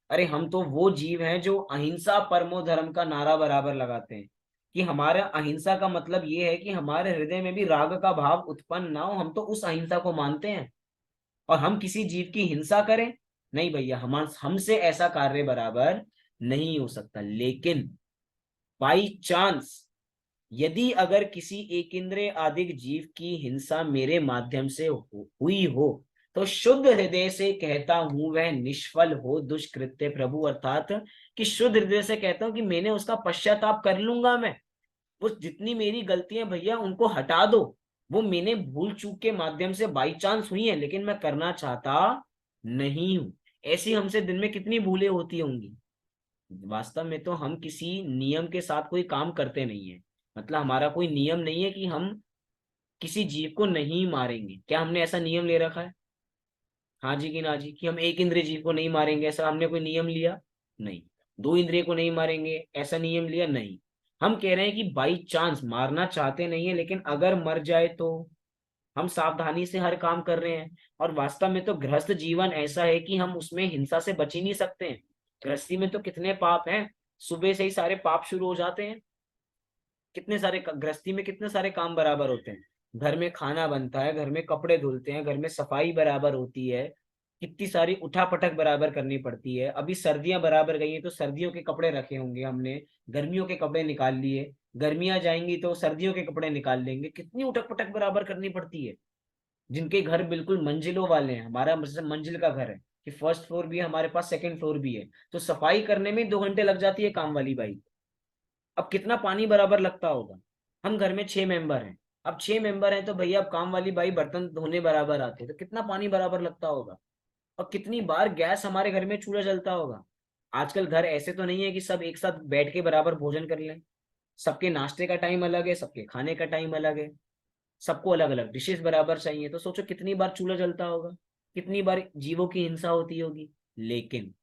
अरे हम तो वो जीव हैं जो अहिंसा परमो धर्म का नारा बराबर लगाते हैं, कि हमारा अहिंसा का मतलब ये है कि हमारे हृदय में भी राग का भाव उत्पन्न ना हो, हम तो उस अहिंसा को मानते हैं। और हम किसी जीव की हिंसा करें? नहीं भैया, हमसे ऐसा कार्य बराबर नहीं हो सकता। लेकिन बाई चांस यदि अगर किसी एक इंद्रिय आदिक जीव की हिंसा मेरे माध्यम से हुई हो, तो शुद्ध हृदय से कहता हूं वह निष्फल हो दुष्कृत्य प्रभु। अर्थात कि शुद्ध हृदय से कहता हूं कि मैंने उसका पश्चाताप कर लूंगा। मैं वो जितनी मेरी गलतियां भैया उनको हटा दो, वो मैंने भूल चूक के माध्यम से बाई चांस हुई है, लेकिन मैं करना चाहता नहीं हूं। ऐसी हमसे दिन में कितनी भूलें होती होंगी। वास्तव में तो हम किसी नियम के साथ कोई काम करते नहीं है। मतलब हमारा कोई नियम नहीं है कि हम किसी जीव को नहीं मारेंगे। क्या हमने ऐसा नियम ले रखा है? हाँ जी कि ना जी? कि हम एक इंद्रिय जीव को नहीं मारेंगे, ऐसा हमने कोई नियम लिया? नहीं। दो इंद्रिय को नहीं मारेंगे, ऐसा नियम लिया? नहीं। हम कह रहे हैं कि बाई चांस मारना चाहते नहीं है, लेकिन अगर मर जाए तो हम सावधानी से हर काम कर रहे हैं। और वास्तव में तो गृहस्थ जीवन ऐसा है कि हम उसमें हिंसा से बच ही नहीं सकते हैं। गृहस्थी में तो कितने पाप हैं, सुबह से ही सारे पाप शुरू हो जाते हैं। कितने सारे गृहस्थी में कितने सारे काम बराबर होते हैं। घर में खाना बनता है, घर में कपड़े धुलते हैं, घर में सफाई बराबर होती है, कितनी सारी उठापटक बराबर करनी पड़ती है। अभी सर्दियां बराबर गई हैं तो सर्दियों के कपड़े रखे होंगे हमने, गर्मियों के कपड़े निकाल लिए, गर्मियां जाएंगी तो सर्दियों के कपड़े निकाल लेंगे। कितनी उठक पटक बराबर करनी पड़ती है। जिनके घर बिल्कुल मंजिलों वाले हैं, हमारा जैसे मंजिल का घर है कि फर्स्ट फ्लोर भी है हमारे पास, सेकंड फ्लोर भी है, तो सफाई करने में 2 घंटे लग जाती है काम वाली बाई। अब कितना पानी बराबर लगता होगा। हम घर में 6 मेंबर हैं, अब 6 मेंबर हैं तो भैया अब काम वाली बाई बर्तन धोने बराबर आते हैं, तो कितना पानी बराबर लगता होगा। और कितनी बार गैस हमारे घर में चूल्हा जलता होगा। आजकल घर ऐसे तो नहीं है कि सब एक साथ बैठ के बराबर भोजन कर लें। सबके नाश्ते का टाइम अलग है, सबके खाने का टाइम अलग है, सबको अलग अलग डिशेस बराबर चाहिए। तो सोचो कितनी बार चूल्हा जलता होगा, कितनी बार जीवों की हिंसा होती होगी। लेकिन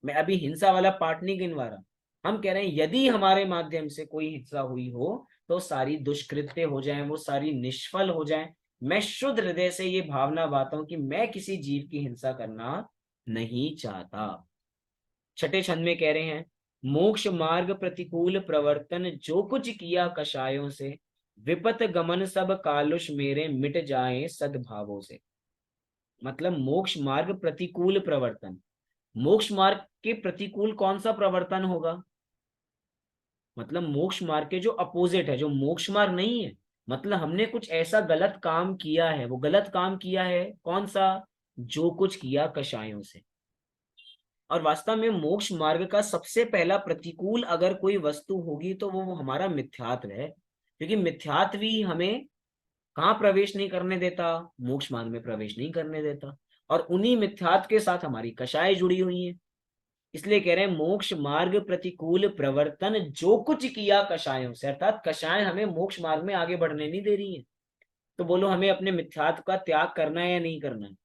मैं अभी हिंसा वाला पार्ट नहीं गिनवा रहा। हम कह रहे हैं यदि हमारे माध्यम से कोई हिंसा हुई हो, तो सारी दुष्कृत्य हो जाएं, वो सारी निष्फल हो जाएं। मैं शुद्ध हृदय से ये भावना बाता हूं कि मैं किसी जीव की हिंसा करना नहीं चाहता। छठे छंद में कह रहे हैं, मोक्ष मार्ग प्रतिकूल प्रवर्तन जो कुछ किया कषायों से, विपत गमन सब कालुष मेरे मिट जाए सद्भावों से। मतलब मोक्ष मार्ग प्रतिकूल प्रवर्तन, मोक्ष मार्ग के प्रतिकूल कौन सा प्रवर्तन होगा? मतलब मोक्ष मार्ग के जो अपोजिट है, जो मोक्ष मार्ग नहीं है, मतलब हमने कुछ ऐसा गलत काम किया है, वो गलत काम किया है कौन सा? जो कुछ किया कषायों से। और वास्तव में मोक्ष मार्ग का सबसे पहला प्रतिकूल अगर कोई वस्तु होगी तो वो हमारा मिथ्यात्व है, क्योंकि मिथ्यात्व ही हमें कहाँ प्रवेश नहीं करने देता? मोक्ष मार्ग में प्रवेश नहीं करने देता। और उन्हीं मिथ्यात्व के साथ हमारी कषाय जुड़ी हुई है। इसलिए कह रहे हैं मोक्ष मार्ग प्रतिकूल प्रवर्तन जो कुछ किया कषायों से, अर्थात कषाय हमें मोक्ष मार्ग में आगे बढ़ने नहीं दे रही है। तो बोलो हमें अपने मिथ्यात्व का त्याग करना है या नहीं करना है?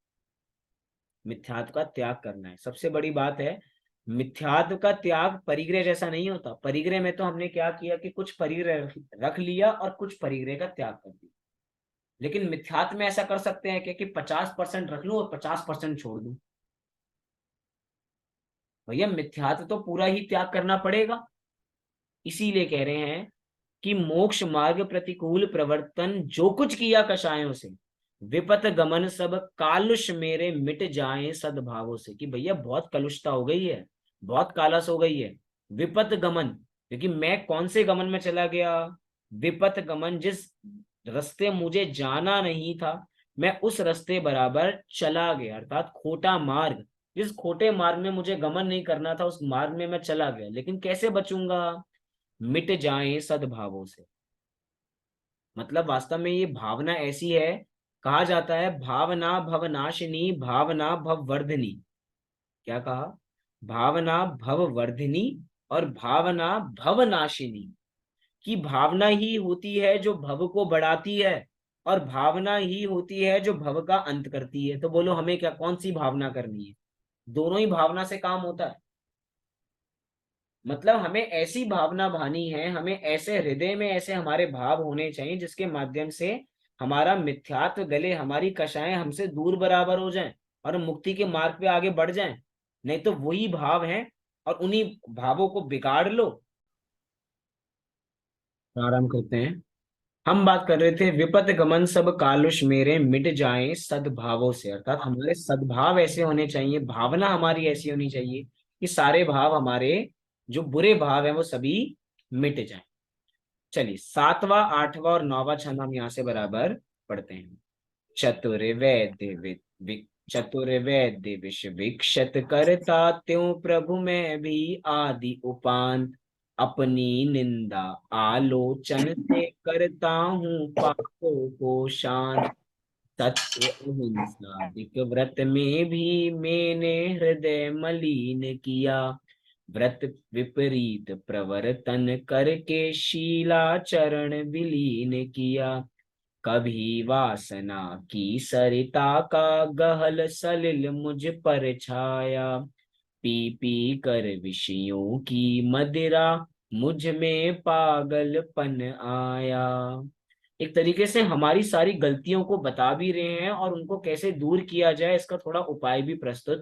मिथ्यात्व का त्याग करना है, सबसे बड़ी बात है। मिथ्यात्व का त्याग परिग्रह जैसा नहीं होता। परिग्रह में तो हमने क्या किया कि कुछ परिग्रह रख लिया और कुछ परिग्रह का त्याग कर दिया। लेकिन मिथ्यात्व में ऐसा कर सकते हैं क्या कि 50% रख लूं और 50% छोड़ दूं? भैया मिथ्यात्व तो पूरा ही त्याग करना पड़ेगा। इसीलिए कह रहे हैं कि मोक्ष मार्ग प्रतिकूल प्रवर्तन जो कुछ किया कषायों से, विपत गमन सब कालुष मेरे मिट जाए सद्भावों से। कि भैया बहुत कलुषता हो गई है, बहुत कालस हो गई है। विपत गमन, क्योंकि मैं कौन से गमन में चला गया? विपत गमन, जिस रास्ते मुझे जाना नहीं था मैं उस रास्ते बराबर चला गया, अर्थात खोटा मार्ग। जिस खोटे मार्ग में मुझे गमन नहीं करना था उस मार्ग में मैं चला गया, लेकिन कैसे बचूंगा? मिट जाए सद्भावों से। मतलब वास्तव में ये भावना ऐसी है, कहा जाता है भावना भवनाशिनी भावना भववर्धिनी। क्या कहा? भावना भववर्धिनी और भावना भवनाशिनी। की भावना ही होती है जो भव को बढ़ाती है, और भावना ही होती है जो भव का अंत करती है। तो बोलो हमें क्या, कौन सी भावना करनी है? दोनों ही भावना से काम होता है। मतलब हमें ऐसी भावना भानी है, हमें ऐसे हृदय में ऐसे हमारे भाव होने चाहिए जिसके माध्यम से हमारा मिथ्यात्व गले, हमारी कषाएं हमसे दूर बराबर हो जाएं और हम मुक्ति के मार्ग पे आगे बढ़ जाएं। नहीं तो वही भाव हैं और उन्हीं भावों को बिगाड़ लो। प्रारंभ करते हैं। हम बात कर रहे थे विपत गमन सब कालुष मेरे मिट जाएं सद्भावों से, अर्थात हमारे सद्भाव ऐसे होने चाहिए, भावना हमारी ऐसी होनी चाहिए कि सारे भाव हमारे, जो बुरे भाव हैं वो सभी मिट जाएं। चलिए सातवां आठवां और नौवां छंद हम यहाँ से बराबर पढ़ते हैं। चतुर्वेद्य चतुर्वेद्य विष विक्षत करता त्यों प्रभु में भी आदि उपांत, अपनी निंदा आलोचन से करता हूँ पापों को शांत, सत्य अहिंसा दिक व्रत में भी मैंने हृदय मलिन किया, व्रत विपरीत प्रवर्तन करके शीलाचरण विलीन किया, कभी वासना की सरिता का गहल सलिल मुझ पर छाया, पी पी कर विषयों की मदिरा मुझ में पागलपन आया। एक तरीके से हमारी सारी गलतियों को बता भी रहे हैं और उनको कैसे दूर किया जाए इसका थोड़ा उपाय भी प्रस्तुत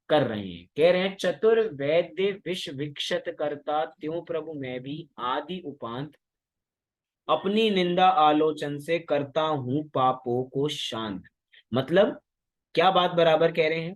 कर रहे हैं। कह रहे हैं चतुर्वैद्य विष विक्षत करता त्यों प्रभु मैं भी आदि उपांत, अपनी निंदा आलोचन से करता हूं पापों को शांत। मतलब क्या बात बराबर कह रहे हैं?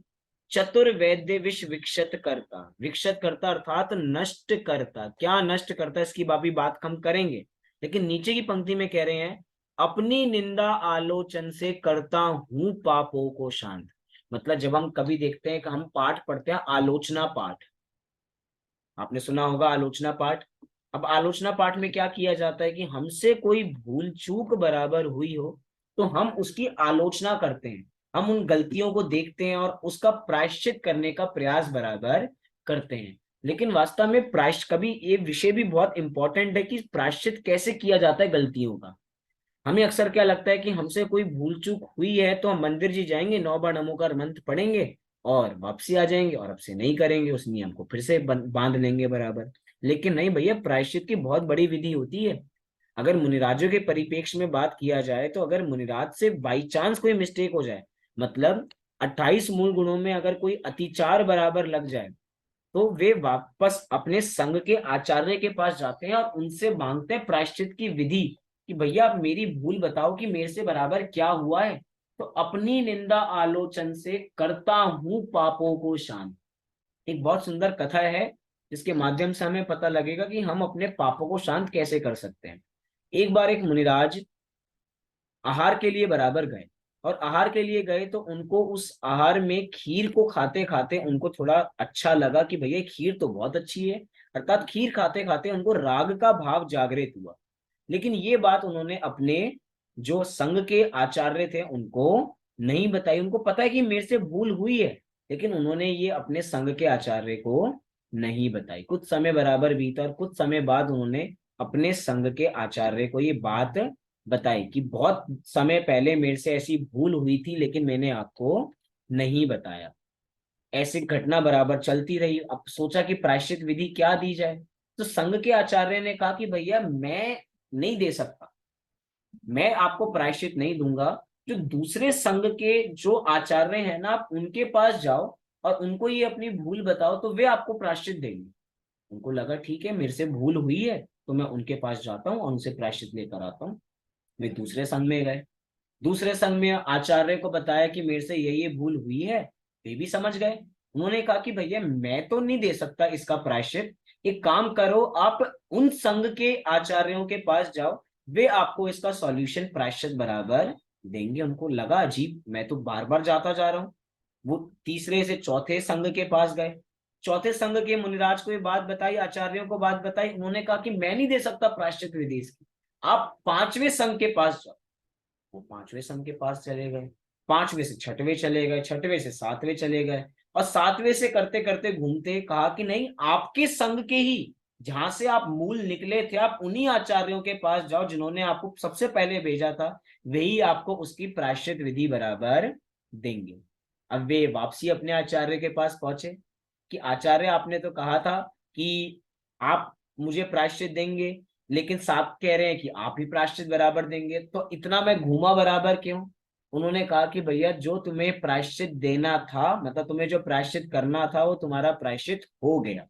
चतुर्वैद्य विष विक्षत करता, विक्षत करता अर्थात नष्ट करता। क्या नष्ट करता इसकी भी बात हम करेंगे, लेकिन नीचे की पंक्ति में कह रहे हैं अपनी निंदा आलोचन से करता हूं पापों को शांत। मतलब जब हम कभी देखते हैं कि हम पाठ पढ़ते हैं आलोचना पाठ, आपने सुना होगा आलोचना पाठ। अब आलोचना पाठ में क्या किया जाता है कि हमसे कोई भूल चूक बराबर हुई हो तो हम उसकी आलोचना करते हैं, हम उन गलतियों को देखते हैं और उसका प्रायश्चित करने का प्रयास बराबर करते हैं। लेकिन वास्तव में प्रायश्चित, कभी ये विषय भी बहुत इंपॉर्टेंट है कि प्रायश्चित कैसे किया जाता है गलतियों का। हमें अक्सर क्या लगता है कि हमसे कोई भूल चूक हुई है तो हम मंदिर जी जाएंगे, 9 बार नमोकार मंत्र पढ़ेंगे और वापसी आ जाएंगे और अब से नहीं करेंगे, उस नियम को फिर से बांध लेंगे बराबर। लेकिन नहीं भैया, प्रायश्चित की बहुत बड़ी विधि होती है। अगर मुनिराजों के परिप्रेक्ष्य में बात किया जाए तो अगर मुनिराज से बाई चांस कोई मिस्टेक हो जाए, मतलब 28 मूल गुणों में अगर कोई अतिचार बराबर लग जाए, तो वे वापस अपने संघ के आचार्य के पास जाते हैं और उनसे मांगते हैं प्रायश्चित की विधि कि भैया आप मेरी भूल बताओ कि मेरे से बराबर क्या हुआ है। तो अपनी निंदा आलोचन से करता हूं पापों को शांत। एक बहुत सुंदर कथा है जिसके माध्यम से हमें पता लगेगा कि हम अपने पापों को शांत कैसे कर सकते हैं। एक बार एक मुनिराज आहार के लिए बराबर गए, और आहार के लिए गए तो उनको उस आहार में खीर को खाते खाते उनको थोड़ा अच्छा लगा कि भैया खीर तो बहुत अच्छी है। अर्थात खीर खाते खाते उनको राग का भाव जागृत हुआ। लेकिन ये बात उन्होंने अपने जो संघ के आचार्य थे उनको नहीं बताई। उनको पता है कि मेरे से भूल हुई है, लेकिन उन्होंने ये अपने संघ के आचार्य को नहीं बताई। कुछ समय बराबर बीता और कुछ समय बाद उन्होंने अपने संघ के आचार्य को ये बात बताई कि बहुत समय पहले मेरे से ऐसी भूल हुई थी, लेकिन मैंने आपको नहीं बताया। ऐसी घटना बराबर चलती रही। अब सोचा कि प्रायश्चित विधि क्या दी जाए। तो संघ के आचार्य ने कहा कि भैया मैं नहीं दे सकता, मैं आपको प्रायश्चित नहीं दूंगा। जो दूसरे संघ के जो आचार्य हैं ना, आप उनके पास जाओ और उनको ये अपनी भूल बताओ, तो वे आपको प्रायश्चित देंगे। उनको लगा ठीक है, मेरे से भूल हुई है तो मैं उनके पास जाता हूँ और उनसे प्रायश्चित लेकर आता हूँ। वे दूसरे संघ में गए। दूसरे संघ में आचार्य को बताया कि मेरे से ये भूल हुई है। वे भी समझ गए। उन्होंने कहा कि भैया मैं तो नहीं दे सकता इसका प्रायश्चित, एक काम करो आप उन संघ के आचार्यों के पास जाओ, वे आपको इसका सॉल्यूशन प्रायश्चित बराबर देंगे। उनको लगा अजीब, मैं तो बार बार जाता जा रहा हूँ। वो तीसरे से चौथे संघ के पास गए। चौथे संघ के मुनिराज को ये बात बताई, आचार्यों को बात बताई। उन्होंने कहा कि मैं नहीं दे सकता प्रायश्चित विधि इसकी, आप पांचवें संघ के पास जाओ। वो पांचवें संघ के पास चले गए। पांचवें से छठवें चले गए, छठवें से सातवें चले गए, और सातवें से करते करते घूमते कहा कि नहीं, आपके संघ के ही जहां से आप मूल निकले थे, आप उन्हीं आचार्यों के पास जाओ जिन्होंने आपको सबसे पहले भेजा था। वही आपको उसकी प्रायश्चित विधि बराबर देंगे। अब वे वापसी अपने आचार्य के पास पहुंचे कि आचार्य आपने तो कहा था कि आप मुझे प्रायश्चित देंगे, लेकिन साहब कह रहे हैं कि आप ही प्रायश्चित बराबर देंगे, तो इतना मैं घूमा बराबर क्यों। उन्होंने कहा कि भैया जो तुम्हें प्रायश्चित देना था, मतलब तुम्हें जो प्रायश्चित करना था वो तुम्हारा प्रायश्चित हो गया।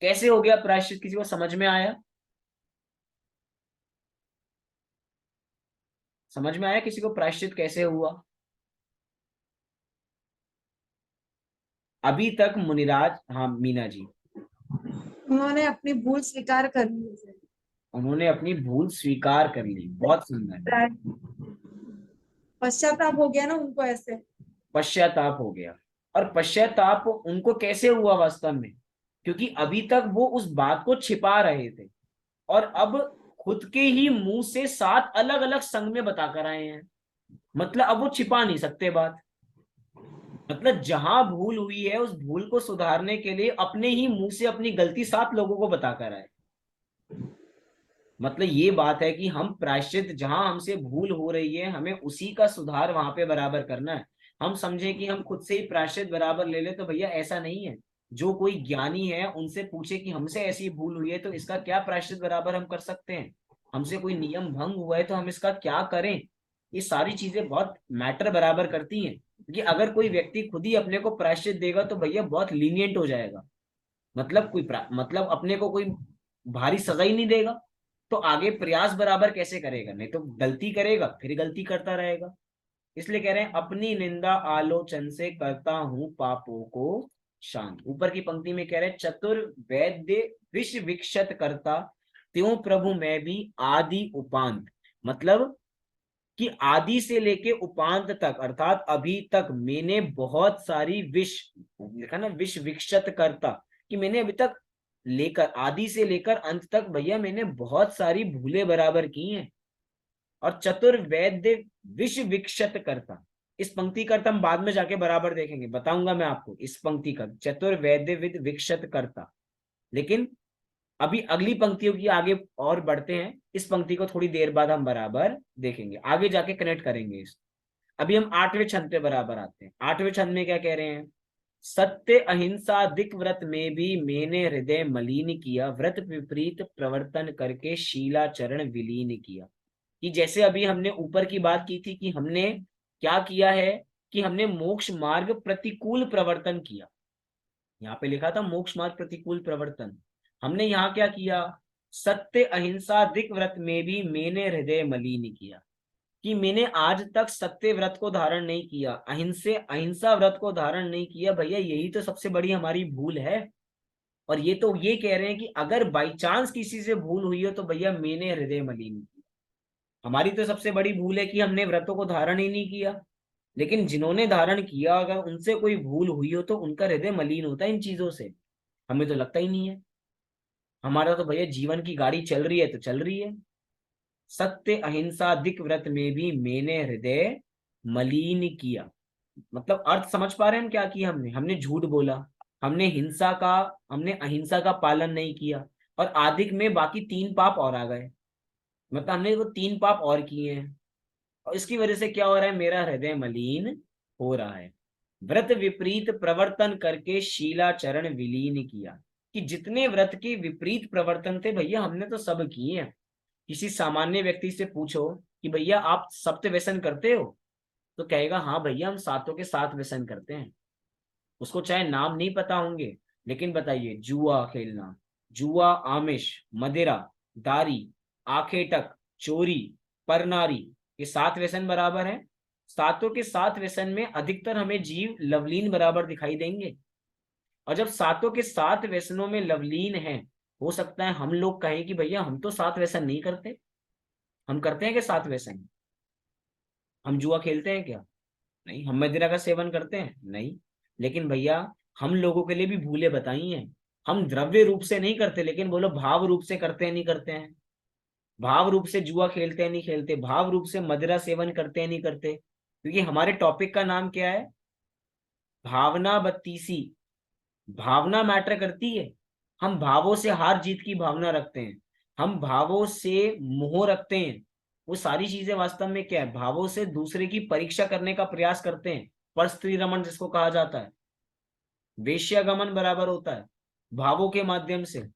कैसे हो गया प्रायश्चित, किसी को समझ में आया? समझ में आया किसी को प्रायश्चित कैसे हुआ? अभी तक मुनिराज, हाँ मीना जी। उन्होंने अपनी भूल स्वीकार कर ली। उन्होंने अपनी भूल स्वीकार कर ली, बहुत सुंदर। पश्चाताप हो गया ना उनको ऐसे। पश्चाताप हो गया। और पश्चाताप उनको कैसे हुआ वास्तव में? क्योंकि अभी तक वो उस बात को छिपा रहे थे, और अब खुद के ही मुंह से सात अलग अलग संघ में बताकर आए हैं। मतलब अब वो छिपा नहीं सकते बात। मतलब जहां भूल हुई है उस भूल को सुधारने के लिए अपने ही मुंह से अपनी गलती सात लोगों को बताकर आए। मतलब ये बात है कि हम प्रायश्चित, जहां हमसे भूल हो रही है हमें उसी का सुधार वहां पे बराबर करना है। हम समझे कि हम खुद से ही प्रायश्चित बराबर ले ले, तो भैया ऐसा नहीं है। जो कोई ज्ञानी है उनसे पूछे कि हमसे ऐसी भूल हुई है तो इसका क्या प्रायश्चित बराबर हम कर सकते हैं। हमसे कोई नियम भंग हुआ है तो हम इसका क्या करें। ये सारी चीजें बहुत मैटर बराबर करती हैं, क्योंकि अगर कोई व्यक्ति खुद ही अपने को प्रायश्चित देगा तो भैया बहुत लीनियंट हो जाएगा। मतलब मतलब अपने को कोई भारी सजा ही नहीं देगा, तो आगे प्रयास बराबर कैसे करेगा? नहीं तो गलती करेगा फिर गलती करता रहेगा। इसलिए कह रहे हैं अपनी निंदा आलोचन से करता हूं पापों को शांत। ऊपर की पंक्ति में कह रहे हैं चतुर्वैद्य विश्व विक्षत करता, त्यों प्रभु मैं भी आदि उपांत। मतलब कि आदि से लेके उपांत तक, अर्थात अभी तक मैंने बहुत सारी विष, लिखा ना विष विक्षत करता, कि मैंने अभी तक लेकर आदि से लेकर अंत तक भैया मैंने बहुत सारी भूले बराबर की हैं। और चतुर्वैद्य विष विक्षत करता, इस पंक्ति का अर्थ हम बाद में जाके बराबर देखेंगे, बताऊंगा मैं आपको इस पंक्ति का, चतुर्वैद्य विद विक्षत करता। लेकिन अभी अगली पंक्तियों की आगे और बढ़ते हैं, इस पंक्ति को थोड़ी देर बाद हम बराबर देखेंगे, आगे जाके कनेक्ट करेंगे इस। अभी हम आठवें छंद पे बराबर आते हैं। आठवें छंद में क्या कह रहे हैं? सत्य अहिंसा दिक व्रत में भी मैंने हृदय मलिन किया, व्रत विपरीत प्रवर्तन करके शीलाचरण विलीन किया। कि जैसे अभी हमने ऊपर की बात की थी कि हमने क्या किया है, कि हमने मोक्ष मार्ग प्रतिकूल प्रवर्तन किया। यहाँ पे लिखा था मोक्ष मार्ग प्रतिकूल प्रवर्तन। हमने यहाँ क्या किया? सत्य अहिंसा दिक व्रत में भी मैंने हृदय मलिन किया। कि मैंने आज तक सत्य व्रत को धारण नहीं किया, अहिंसा व्रत को धारण नहीं किया, भैया यही तो सबसे बड़ी हमारी भूल है। और ये तो ये कह रहे हैं कि अगर बाई चांस किसी से भूल हुई हो तो भैया मैंने हृदय मलिन किया। हमारी तो सबसे बड़ी भूल है कि हमने व्रतों को धारण ही नहीं किया। लेकिन जिन्होंने धारण किया, अगर उनसे कोई भूल हुई हो तो उनका हृदय मलिन होता है इन चीजों से। हमें तो लगता ही नहीं है। हमारा तो भैया जीवन की गाड़ी चल रही है तो चल रही है। सत्य अहिंसा दिक व्रत में भी मैंने हृदय मलिन किया। मतलब अर्थ समझ पा रहे हैं हम क्या किया? हमने हमने झूठ बोला, हमने हिंसा का, हमने अहिंसा का पालन नहीं किया, और आदिक में बाकी 3 पाप और आ गए। मतलब हमने वो 3 पाप और किए हैं, और इसकी वजह से क्या हो रहा है? मेरा हृदय मलिन हो रहा है। व्रत विपरीत प्रवर्तन करके शीलाचरण विलीन किया। कि जितने व्रत के विपरीत प्रवर्तन थे भैया हमने तो सब किए हैं। किसी सामान्य व्यक्ति से पूछो कि भैया आप सप्त व्यसन करते हो, तो कहेगा हाँ भैया हम सातों के 7 व्यसन करते हैं। उसको चाहे नाम नहीं पता होंगे, लेकिन बताइए, जुआ खेलना, जुआ, आमिष, मदिरा, दारी, आखेटक, चोरी, परनारी, ये 7 व्यसन बराबर है। सातों के 7 व्यसन में अधिकतर हमें जीव लवलीन बराबर दिखाई देंगे। और जब सातों के 7 व्यसनों में लवलीन है, हो सकता है हम लोग कहें कि भैया हम तो 7 व्यसन नहीं करते। हम करते हैं कि 7 व्यसन? हम जुआ खेलते हैं क्या? नहीं। हम मदिरा का सेवन करते हैं? नहीं। लेकिन भैया हम लोगों के लिए भी भूले बताई हैं। हम द्रव्य रूप से नहीं करते, लेकिन बोलो भाव रूप से करते हैं नहीं करते हैं? भाव रूप से जुआ खेलते हैं नहीं खेलते? भाव रूप से मदिरा सेवन करते हैं नहीं करते? क्योंकि हमारे टॉपिक का नाम क्या है? भावना बत्तीसी। भावना मैटर करती है। हम भावों से हार जीत की भावना रखते हैं, हम भावों से मोह रखते हैं। वो सारी चीजें वास्तव में क्या है? भावों से दूसरे की परीक्षा करने का प्रयास करते हैं। पर स्त्री रमण जिसको कहा जाता है, वेश्यागमन बराबर होता है भावों के माध्यम से।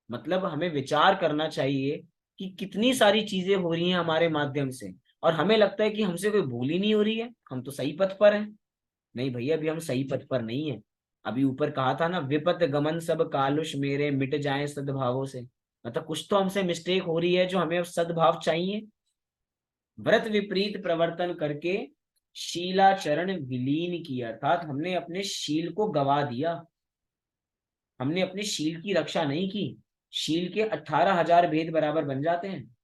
मतलब हमें विचार करना चाहिए कि कितनी सारी चीजें हो रही हैं हमारे माध्यम से, और हमें लगता है कि हमसे कोई भूल ही नहीं हो रही है, हम तो सही पथ पर हैं। नहीं भैया, अभी हम सही पथ पर नहीं है। अभी ऊपर कहा था ना, विपत गमन सब कालुष मेरे मिट जाए सद्भावों से। मतलब कुछ तो हमसे मिस्टेक हो रही है जो हमें अब सद्भाव चाहिए। व्रत विपरीत प्रवर्तन करके शीलाचरण विलीन किया, अर्थात हमने अपने शील को गवा दिया। हमने अपने शील की रक्षा नहीं की। शील के 18,000 भेद बराबर बन जाते हैं,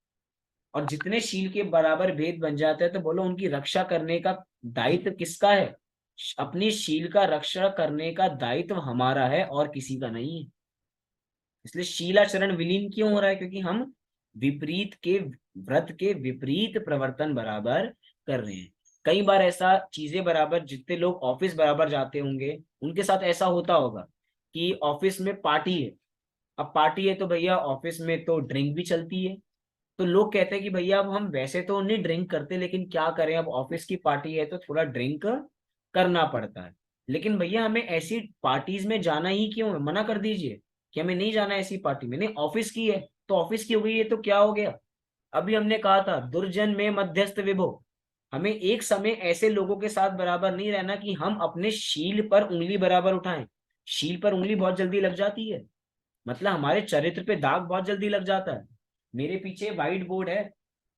और जितने शील के बराबर भेद बन जाते हैं तो बोलो उनकी रक्षा करने का दायित्व किसका है? अपनी शील का रक्षा करने का दायित्व हमारा है और किसी का नहीं है। इसलिए शीलाचरण विलीन क्यों हो रहा है? क्योंकि हम विपरीत के, व्रत के विपरीत प्रवर्तन बराबर कर रहे हैं। कई बार ऐसा चीजें बराबर, जितने लोग ऑफिस बराबर जाते होंगे उनके साथ ऐसा होता होगा कि ऑफिस में पार्टी है। अब पार्टी है तो भैया ऑफिस में तो ड्रिंक भी चलती है। तो लोग कहते हैं कि भैया अब हम वैसे तो नहीं ड्रिंक करते, लेकिन क्या करें, अब ऑफिस की पार्टी है तो थोड़ा ड्रिंक करना पड़ता है। लेकिन भैया हमें ऐसी पार्टीज में जाना ही क्यों है? मना कर दीजिए कि हमें नहीं जाना ऐसी पार्टी में। नहीं, ऑफिस की है तो ऑफिस की हो गई है तो क्या हो गया? अभी हमने कहा था दुर्जन में मध्यस्थ विभो। हमें एक समय ऐसे लोगों के साथ बराबर नहीं रहना कि हम अपने शील पर उंगली बराबर उठाएं। शील पर उंगली बहुत जल्दी लग जाती है, मतलब हमारे चरित्र पे दाग बहुत जल्दी लग जाता है। मेरे पीछे व्हाइट बोर्ड है,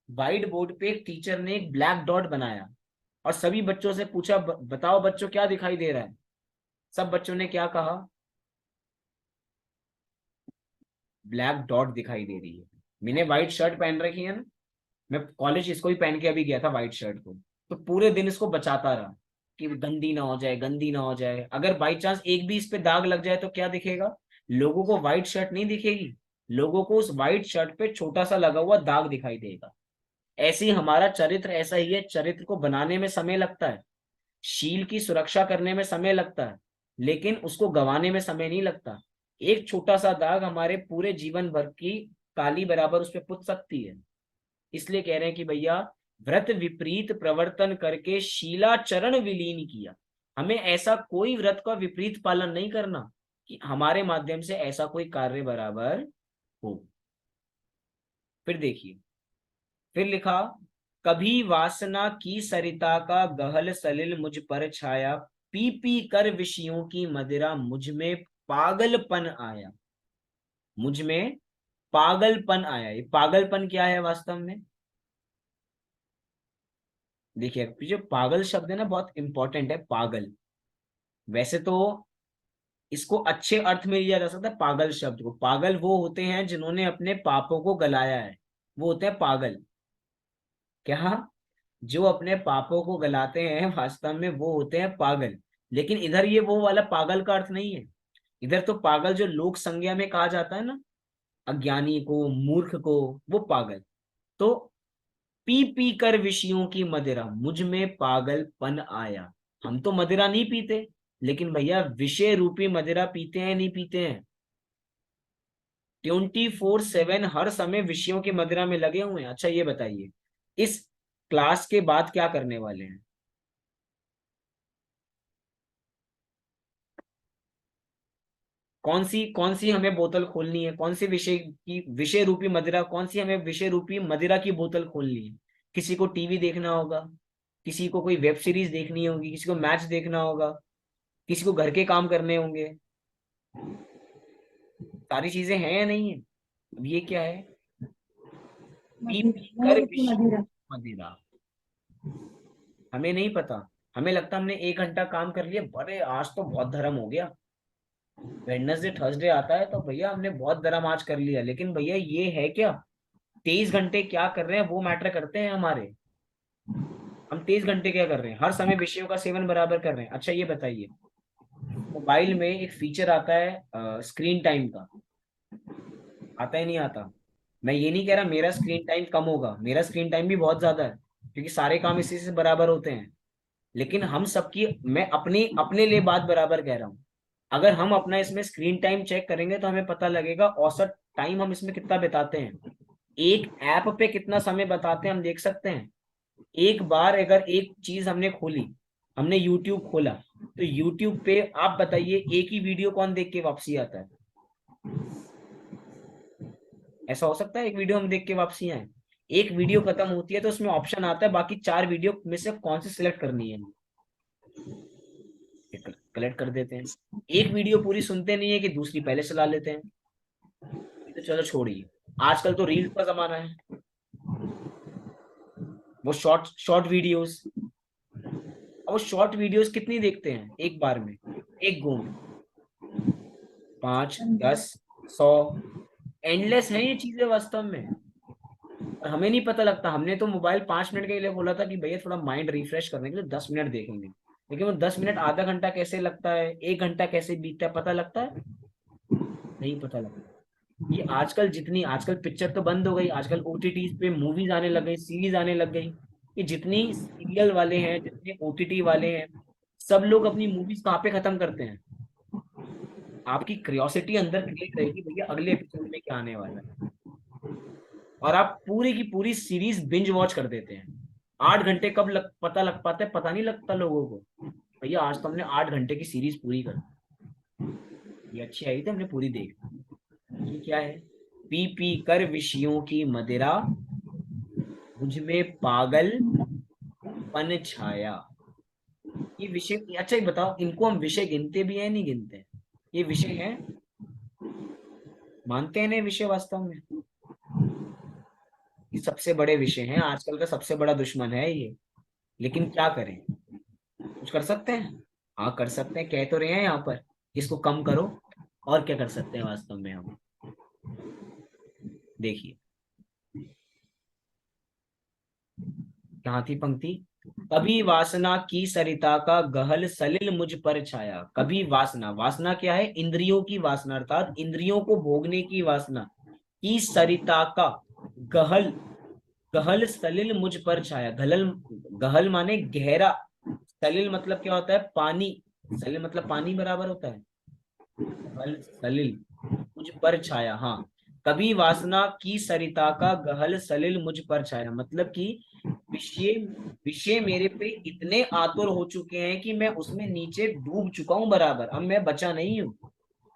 व्हाइट बोर्ड पे एक टीचर ने एक ब्लैक डॉट बनाया, और सभी बच्चों से पूछा बताओ बच्चों क्या दिखाई दे रहा है?" सब बच्चों ने क्या कहा? ब्लैक डॉट दिखाई दे रही है। मैंने व्हाइट शर्ट पहन रखी है ना, मैं कॉलेज इसको ही पहन के अभी गया था व्हाइट शर्ट को, तो पूरे दिन इसको बचाता रहा कि गंदी ना हो जाए, गंदी ना हो जाए। अगर बाई चांस एक भी इस पे दाग लग जाए तो क्या दिखेगा? लोगों को व्हाइट शर्ट नहीं दिखेगी, लोगों को उस व्हाइट शर्ट पे छोटा सा लगा हुआ दाग दिखाई देगा। ऐसे ही हमारा चरित्र ऐसा ही है। चरित्र को बनाने में समय लगता है, शील की सुरक्षा करने में समय लगता है, लेकिन उसको गंवाने में समय नहीं लगता। एक छोटा सा दाग हमारे पूरे जीवन भर की काली बराबर उस पर पुत सकती है। इसलिए कह रहे हैं कि भैया व्रत विपरीत प्रवर्तन करके शीलाचरण विलीन किया। हमें ऐसा कोई व्रत का विपरीत पालन नहीं करना कि हमारे माध्यम से ऐसा कोई कार्य बराबर हो। फिर देखिए, फिर लिखा, कभी वासना की सरिता का गहल सलिल मुझ पर छाया, पी पी कर विषयों की मदिरा मुझ में पागलपन आया। मुझ में पागलपन आया। ये पागलपन क्या है वास्तव में? देखिए जो पागल शब्द है ना बहुत इंपॉर्टेंट है, पागल। वैसे तो इसको अच्छे अर्थ में लिया जा सकता है पागल शब्द को। पागल वो होते हैं जिन्होंने अपने पापों को गलाया है, वो होते हैं पागल। क्या? जो अपने पापों को गलाते हैं वास्तव में वो होते हैं पागल। लेकिन इधर ये वो वाला पागल का अर्थ नहीं है। इधर तो पागल जो लोक संज्ञा में कहा जाता है ना, अज्ञानी को, मूर्ख को, वो पागल। तो पी पी कर विषयों की मदिरा मुझ में पागलपन आया। हम तो मदिरा नहीं पीते, लेकिन भैया विषय रूपी मदिरा पीते हैं, नहीं पीते हैं? 24/7 हर समय विषयों की मदिरा में लगे हुए हैं। अच्छा ये बताइए, इस क्लास के बाद क्या करने वाले हैं? कौन सी हमें बोतल खोलनी है? कौन सी विषय की, विषय रूपी मदिरा, कौन सी हमें विषय रूपी मदिरा की बोतल खोलनी है? किसी को टीवी देखना होगा, किसी को कोई वेब सीरीज देखनी होगी, किसी को मैच देखना होगा, किसी को घर के काम करने होंगे। सारी चीजें हैं या नहीं है? अब ये क्या है? पी मदिरा, पी मैं कर रूपी विषय मदिरा। मदिरा। हमें नहीं पता। हमें लगता हमने 1 घंटा काम कर लिया, बड़े आज तो बहुत धर्म हो गया। वेडनेसडे थर्सडे आता है तो भैया हमने बहुत धर्म आज कर लिया। लेकिन भैया ये है क्या, 23 घंटे क्या कर रहे हैं वो मैटर करते हैं हमारे। हम 23 घंटे क्या कर रहे हैं? हर समय विषयों का सेवन बराबर कर रहे हैं। अच्छा ये बताइए, मोबाइल में एक फीचर आता है स्क्रीन टाइम का, आता ही नहीं आता? मैं ये नहीं कह रहा मेरा स्क्रीन टाइम कम होगा, मेरा स्क्रीन टाइम भी बहुत ज्यादा है, क्योंकि सारे काम इसी से बराबर होते हैं। लेकिन हम सबकी, मैं अपनी अपने लिए बात बराबर कह रहा हूँ। अगर हम अपना इसमें स्क्रीन टाइम चेक करेंगे तो हमें पता लगेगा औसत टाइम हम इसमें कितना बिताते हैं। एक ऐप पे कितना समय बताते हैं हम देख सकते हैं। एक बार अगर एक चीज हमने खोली, हमने यूट्यूब खोला, तो यूट्यूब पे आप बताइए एक ही वीडियो कौन देख के वापसी आता है? ऐसा हो सकता है एक वीडियो हम देख के वापसी आए? एक वीडियो खत्म होती है तो उसमें ऑप्शन आता है बाकी 4 वीडियो में से कौन सी सिलेक्ट करनी है, कलेक्ट कर देते हैं। एक वीडियो पूरी सुनते नहीं है कि दूसरी पहले चला लेते हैं। ये तो चलो छोड़िए, आजकल तो रील्स का जमाना है। वो शॉर्ट शॉर्ट वीडियोस, अब वो शॉर्ट वीडियोस कितनी देखते हैं एक बार में, एक गो में? 5, 10, 100, एंडलेस है ये चीजें वास्तव में। और हमें नहीं पता लगता। हमने तो मोबाइल 5 मिनट के लिए बोला था कि भैया थोड़ा माइंड रिफ्रेश करने के लिए 10 मिनट देखेंगे। लेकिन वो 10 मिनट आधा घंटा कैसे लगता है, 1 घंटा कैसे बीतता है, पता लगता है? नहीं पता लगता। ये आजकल जितनी, आजकल पिक्चर तो बंद हो गई, आजकल ओटीटी पे मूवीज आने लग गई, सीरीज आने लग गई। ये जितनी सीरियल वाले हैं, जितने ओटीटी वाले हैं, सब लोग अपनी मूवीज कहाँ पे खत्म करते हैं? आपकी क्रियोसिटी अंदर क्रिएट रहेगी भैया अगले एपिसोड में क्या आने वाला है, और आप पूरी की पूरी सीरीज बिंज वॉच कर देते हैं। 8 घंटे कब पता लग पाता है? पता नहीं लगता लोगों को। भैया आज तो हमने 8 घंटे की सीरीज पूरी कर दी। ये अच्छी आई थी, हमने पूरी देख ली। ये क्या है? पी पी कर विषयों की मदिरा मुझ में पागलपन छाया। ये विषय, अच्छा ये बताओ, इनको हम विषय गिनते भी हैं नहीं गिनते? ये विषय है? मानते हैं ना ये विषय वास्तव में? ये सबसे बड़े विषय हैं, आजकल का सबसे बड़ा दुश्मन है ये। लेकिन क्या करें? कुछ कर सकते हैं? हाँ कर सकते हैं, कह तो रहे हैं यहाँ पर इसको कम करो। और क्या कर सकते हैं वास्तव में हम? देखिए, कहाँ थी पंक्ति? कभी वासना की सरिता का गहल सलिल मुझ पर छाया। कभी वासना, वासना क्या है? इंद्रियों की वासना, अर्थात इंद्रियों को भोगने की वासना की सरिता का गहल, गहल सलिल मुझ पर छाया। गहल, गहल माने गहरा, सलिल मतलब क्या होता है? पानी। सलिल मतलब पानी बराबर होता है। गहल सलिल मुझ पर छाया, हाँ। कभी वासना की सरिता का गहल सलिल मुझ पर छाया, मतलब कि विषय, विषय मेरे पे इतने आतुर हो चुके हैं कि मैं उसमें नीचे डूब चुका हूं बराबर। अब मैं बचा नहीं हूं।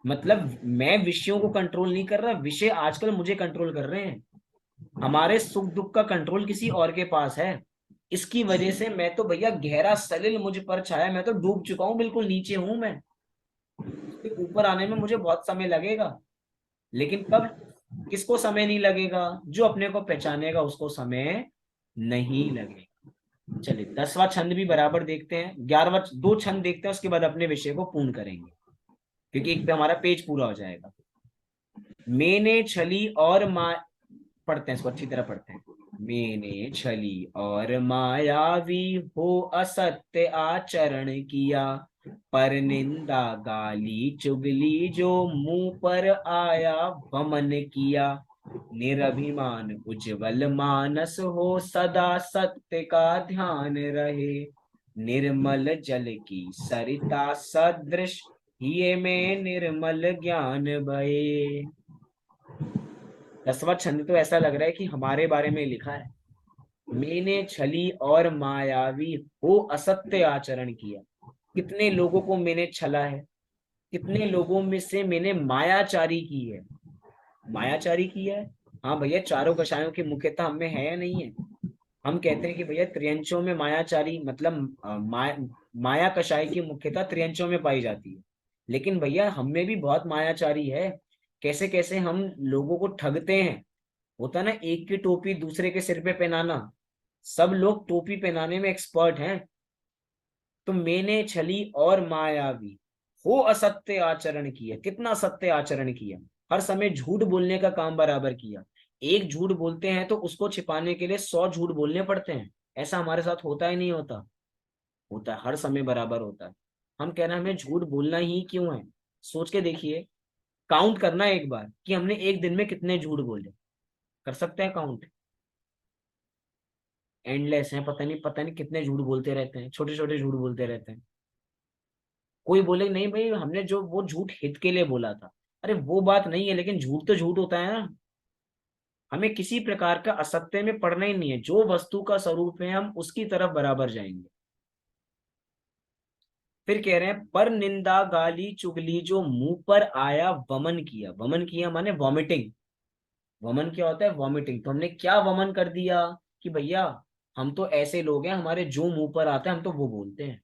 मतलब मैं विषयों को कंट्रोल नहीं कर रहा, विषय आजकल मुझे कंट्रोल कर रहे हैं। हमारे सुख दुख का कंट्रोल किसी और के पास है। इसकी वजह से मैं तो भैया गहरा सलिल मुझ पर छाया, मैं तो डूब चुका हूं, बिल्कुल नीचे हूं मैं। उसके ऊपर आने में मुझे बहुत समय लगेगा। लेकिन कब? किसको समय नहीं लगेगा? जो अपने को पहचानेगा उसको समय नहीं लगेगा। चलिए 10वां छंद भी बराबर देखते हैं, 11वां, 2 छंद देखते हैं, उसके बाद अपने विषय को पूर्ण करेंगे, क्योंकि एक पे हमारा पेज पूरा हो जाएगा। मैंने छली और मा पढ़ते हैं, इसको अच्छी तरह पढ़ते हैं। मैंने छली और मायावी हो असत्य आचरण किया, पर निंदा गाली चुगली जो मुंह पर आया वमन किया। निरभिमान उज्जवल मानस हो सदा सत्य का ध्यान रहे, निर्मल जल की सरिता सदृश ये में निर्मल ज्ञान बहे। 10वां छंद तो ऐसा लग रहा है कि हमारे बारे में लिखा है। मैंने छली और मायावी हो असत्य आचरण किया। कितने लोगों को मैंने छला है, कितने लोगों में से मैंने मायाचारी की है। मायाचारी किया है। हाँ भैया, चारों कषायों की मुख्यता हम में है या नहीं है? हम कहते हैं कि भैया त्रियंचों में मायाचारी मतलब माया कषाय की मुख्यता त्रियंचों में पाई जाती है। लेकिन भैया हम में भी बहुत मायाचारी है। कैसे कैसे हम लोगों को ठगते हैं। होता ना, एक की टोपी दूसरे के सिर पे पहनाना, सब लोग टोपी पहनाने में एक्सपर्ट हैं। तो मैंने छली और मायावी हो असत्य आचरण किया। कितना सत्य आचरण किया, हर समय झूठ बोलने का काम बराबर किया। एक झूठ बोलते हैं तो उसको छिपाने के लिए 100 झूठ बोलने पड़ते हैं। ऐसा हमारे साथ होता ही नहीं होता? होता है, हर समय बराबर होता है। हम कह रहे हैं हमें झूठ बोलना ही क्यों है? सोच के देखिए, काउंट करना एक बार कि हमने एक दिन में कितने झूठ बोले। कर सकते हैं काउंट? एंडलेस है, पता नहीं कितने झूठ बोलते रहते हैं, छोटे छोटे झूठ बोलते रहते हैं। कोई बोले नहीं भाई हमने जो वो झूठ हित के लिए बोला था। अरे वो बात नहीं है, लेकिन झूठ तो झूठ होता है ना। हमें किसी प्रकार का असत्य में पड़ना ही नहीं है। जो वस्तु का स्वरूप है हम उसकी तरफ बराबर जाएंगे। फिर कह रहे हैं पर निंदा गाली चुगली जो मुंह पर आया वमन किया। वमन किया माने वॉमिटिंग। वमन क्या होता है? वॉमिटिंग। तो हमने क्या वमन कर दिया कि भैया हम तो ऐसे लोग हैं, हमारे जो मुंह पर आता है हम तो वो बोलते हैं।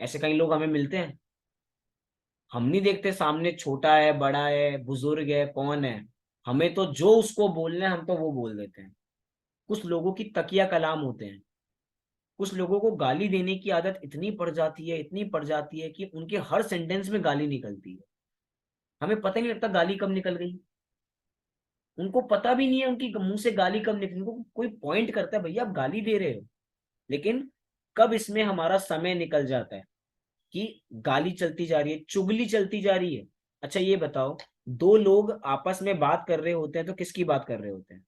ऐसे कई लोग हमें मिलते हैं। हम नहीं देखते सामने छोटा है, बड़ा है, बुजुर्ग है, कौन है। हमें तो जो उसको बोलना है हम तो वो बोल देते हैं। कुछ लोगों की तकिया कलाम होते हैं। कुछ लोगों को गाली देने की आदत इतनी पड़ जाती है, इतनी पड़ जाती है कि उनके हर सेंटेंस में गाली निकलती है। हमें पता ही नहीं लगता गाली कब निकल गई। उनको पता भी नहीं है उनकी मुंह से गाली कब निकली। उनको कोई पॉइंट करता है भैया आप गाली दे रहे हो, लेकिन कब इसमें हमारा समय निकल जाता है कि गाली चलती जा रही है, चुगली चलती जा रही है। अच्छा ये बताओ, दो लोग आपस में बात कर रहे होते हैं तो किसकी बात कर रहे होते हैं?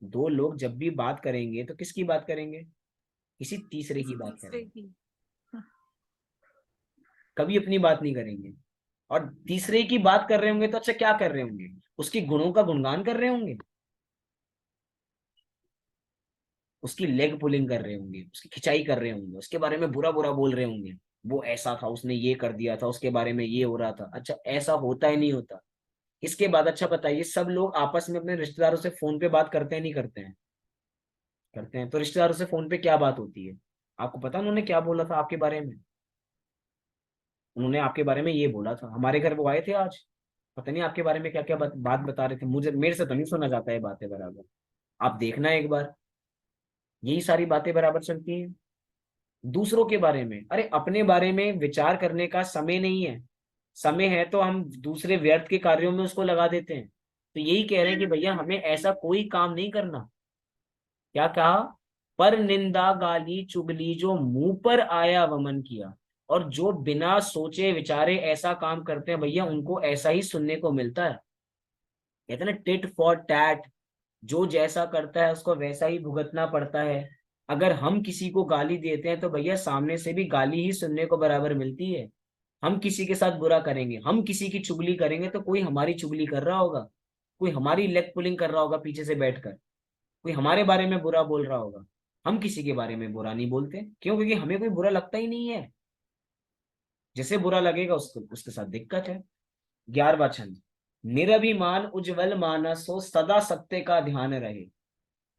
दो लोग जब भी बात करेंगे तो किसकी बात करेंगे? किसी तीसरे की बात तीसरे करेंगे। की। कभी अपनी बात नहीं करेंगे। और तीसरे की बात कर रहे होंगे तो अच्छा क्या कर रहे होंगे? उसके गुणों का गुणगान कर रहे होंगे, उसकी लेग पुलिंग कर रहे होंगे, उसकी खिंचाई कर रहे होंगे, उसके बारे में बुरा बुरा बोल रहे होंगे। वो ऐसा था, उसने ये कर दिया था, उसके बारे में ये हो रहा था। अच्छा ऐसा होता ही नहीं होता। इसके बाद अच्छा बताइए, सब लोग आपस में अपने रिश्तेदारों से फोन पे बात करते हैं नहीं करते हैं? करते हैं। तो रिश्तेदारों से फोन पे क्या बात होती है? आपको पता उन्होंने क्या बोला था आपके बारे में? उन्होंने आपके बारे में ये बोला था, हमारे घर वो आए थे आज, पता नहीं आपके बारे में क्या क्या बात बता रहे थे। मुझे, मेरे से तो नहीं सुना जाता है बातें बराबर। आप देखना एक बार, यही सारी बातें बराबर चलती हैं। दूसरों के बारे में, अरे अपने बारे में विचार करने का समय नहीं है। समय है तो हम दूसरे व्यर्थ के कार्यों में उसको लगा देते हैं। तो यही कह रहे हैं कि भैया हमें ऐसा कोई काम नहीं करना। क्या कहा? पर निंदा गाली चुगली जो मुंह पर आया वमन किया। और जो बिना सोचे विचारे ऐसा काम करते हैं भैया उनको ऐसा ही सुनने को मिलता है। कहते हैं ना, टिट फॉर टैट। जो जैसा करता है उसको वैसा ही भुगतना पड़ता है। अगर हम किसी को गाली देते हैं तो भैया सामने से भी गाली ही सुनने को बराबर मिलती है। हम किसी के साथ बुरा करेंगे, हम किसी की चुगली करेंगे तो कोई हमारी चुगली कर रहा होगा, कोई हमारी लेग पुलिंग कर रहा होगा पीछे से बैठकर, कोई हमारे बारे में बुरा बोल रहा होगा। हम किसी के बारे में बुरा नहीं बोलते, क्यों? क्योंकि हमें कोई बुरा लगता ही नहीं है। जिसे बुरा लगेगा उसको, उसके साथ दिक्कत है। 11वां छंद। निरभिमान उज्जवल मानस हो सदा सत्य का ध्यान रहे।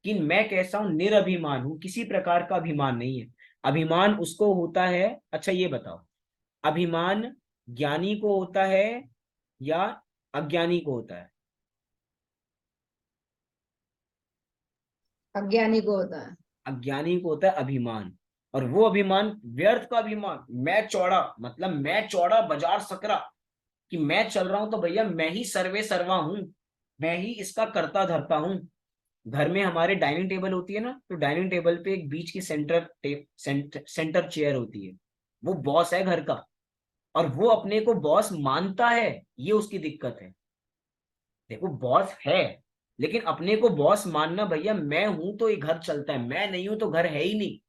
कि मैं कैसा हूं? निरभिमान हूं, किसी प्रकार का अभिमान नहीं है। अभिमान उसको होता है, अच्छा ये बताओ, अभिमान ज्ञानी को होता है या अज्ञानी को होता है? अज्ञानी को होता है। अज्ञानी को होता है अभिमान, और वो अभिमान व्यर्थ का अभिमान। मैं चौड़ा, मतलब मैं चौड़ा बाजार सकरा, कि मैं चल रहा हूं तो भैया मैं ही सर्वे सर्वा हूं, मैं ही इसका करता धरता हूं। घर में हमारे डाइनिंग टेबल होती है ना, तो डाइनिंग टेबल पे एक बीच की सेंटर चेयर होती है, वो बॉस है घर का, और वो अपने को बॉस मानता है, ये उसकी दिक्कत है। देखो बॉस है, लेकिन अपने को बॉस मानना, भैया मैं हूं तो ये घर चलता है, मैं नहीं हूं तो घर है ही नहीं।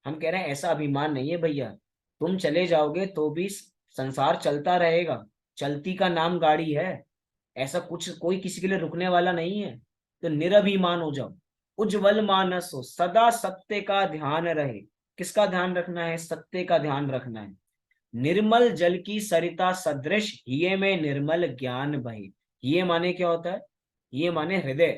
हम कह रहे हैं ऐसा अभिमान नहीं है भैया, तुम चले जाओगे तो भी संसार चलता रहेगा, चलती का नाम गाड़ी है, ऐसा कुछ कोई किसी के लिए रुकने वाला नहीं है। तो निरभिमान हो जाओ, उज्जवल मानस हो, सदा सत्य का ध्यान रहे। किसका ध्यान रखना है? सत्य का ध्यान रखना है। निर्मल जल की सरिता सदृश हिये में निर्मल ज्ञान बहे। ये माने क्या होता है? ये माने हृदय,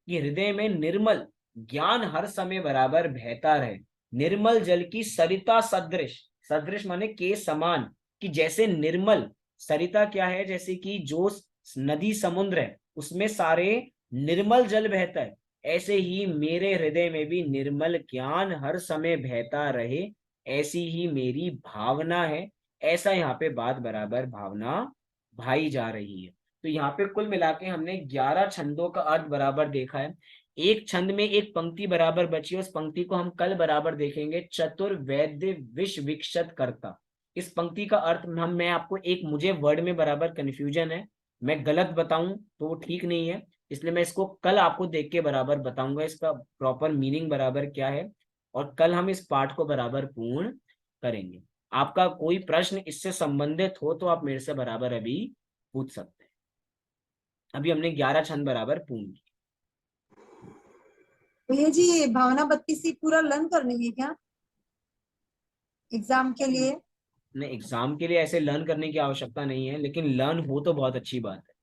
कि हृदय में निर्मल ज्ञान हर समय बराबर बहता रहे। निर्मल जल की सरिता सदृश, सदृश माने के समान, कि जैसे निर्मल सरिता क्या है, जैसे कि जो नदी समुद्र है उसमें सारे निर्मल जल बहता है, ऐसे ही मेरे हृदय में भी निर्मल ज्ञान हर समय बहता रहे, ऐसी ही मेरी भावना है। ऐसा यहाँ पे बात बराबर भावना भाई जा रही है। तो यहाँ पे कुल मिला के हमने 11 छंदों का अर्थ बराबर देखा है। एक छंद में एक पंक्ति बराबर बची है, उस पंक्ति को हम कल बराबर देखेंगे। चतुर्वैद्य विष विक्षत करता, इस पंक्ति का अर्थ हम मैं आपको एक, मुझे वर्ड में बराबर कंफ्यूजन है, मैं गलत बताऊं तो वो ठीक नहीं है, इसलिए मैं इसको कल आपको देख के बराबर बताऊंगा इसका प्रॉपर मीनिंग बराबर क्या है, और कल हम इस पाठ को बराबर पूर्ण करेंगे। आपका कोई प्रश्न इससे संबंधित हो तो आप मेरे से बराबर अभी पूछ सकते हैं। अभी हमने 11 छंद बराबर पूर्ण किए। भैया जी भावना 32 पूरा लर्न करनी है क्या एग्जाम के लिए? नहीं, एग्जाम के लिए ऐसे लर्न करने की आवश्यकता नहीं है, लेकिन लर्न हो तो बहुत अच्छी बात है।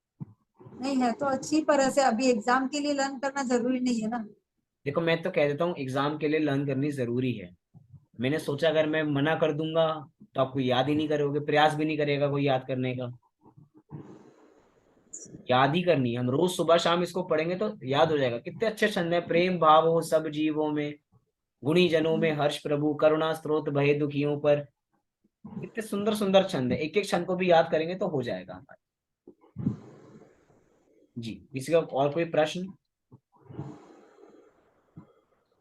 नहीं है तो अच्छी, पर ऐसे अभी एग्जाम के लिए लर्न करना जरूरी नहीं है ना। देखो मैं तो कह देता हूँ एग्जाम के लिए लर्न करनी जरूरी है। मैंने सोचा अगर मैं मना कर दूंगा तो आपको याद ही नहीं करोगे, प्रयास भी नहीं करेगा कोई याद करने का। याद ही करनी है, हम रोज सुबह शाम इसको पढ़ेंगे तो याद हो जाएगा। कितने अच्छे छंद है, प्रेम भाव हो सब जीवों में, गुणी जनों में हर्ष प्रभु, करुणा स्रोत भय दुखियों पर। कितने सुंदर सुंदर छंद है, एक एक छंद को भी याद करेंगे तो हो जाएगा हमारा। जी, किसी का और कोई प्रश्न?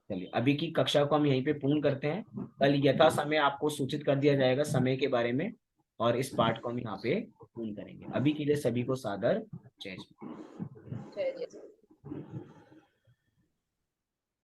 चलिए अभी की कक्षा को हम यहीं पे पूर्ण करते हैं। कल यथा समय आपको सूचित कर दिया जाएगा समय के बारे में, और इस पाठ को हम यहाँ पे पूर्ण करेंगे। अभी के लिए सभी को सादर जय श्री।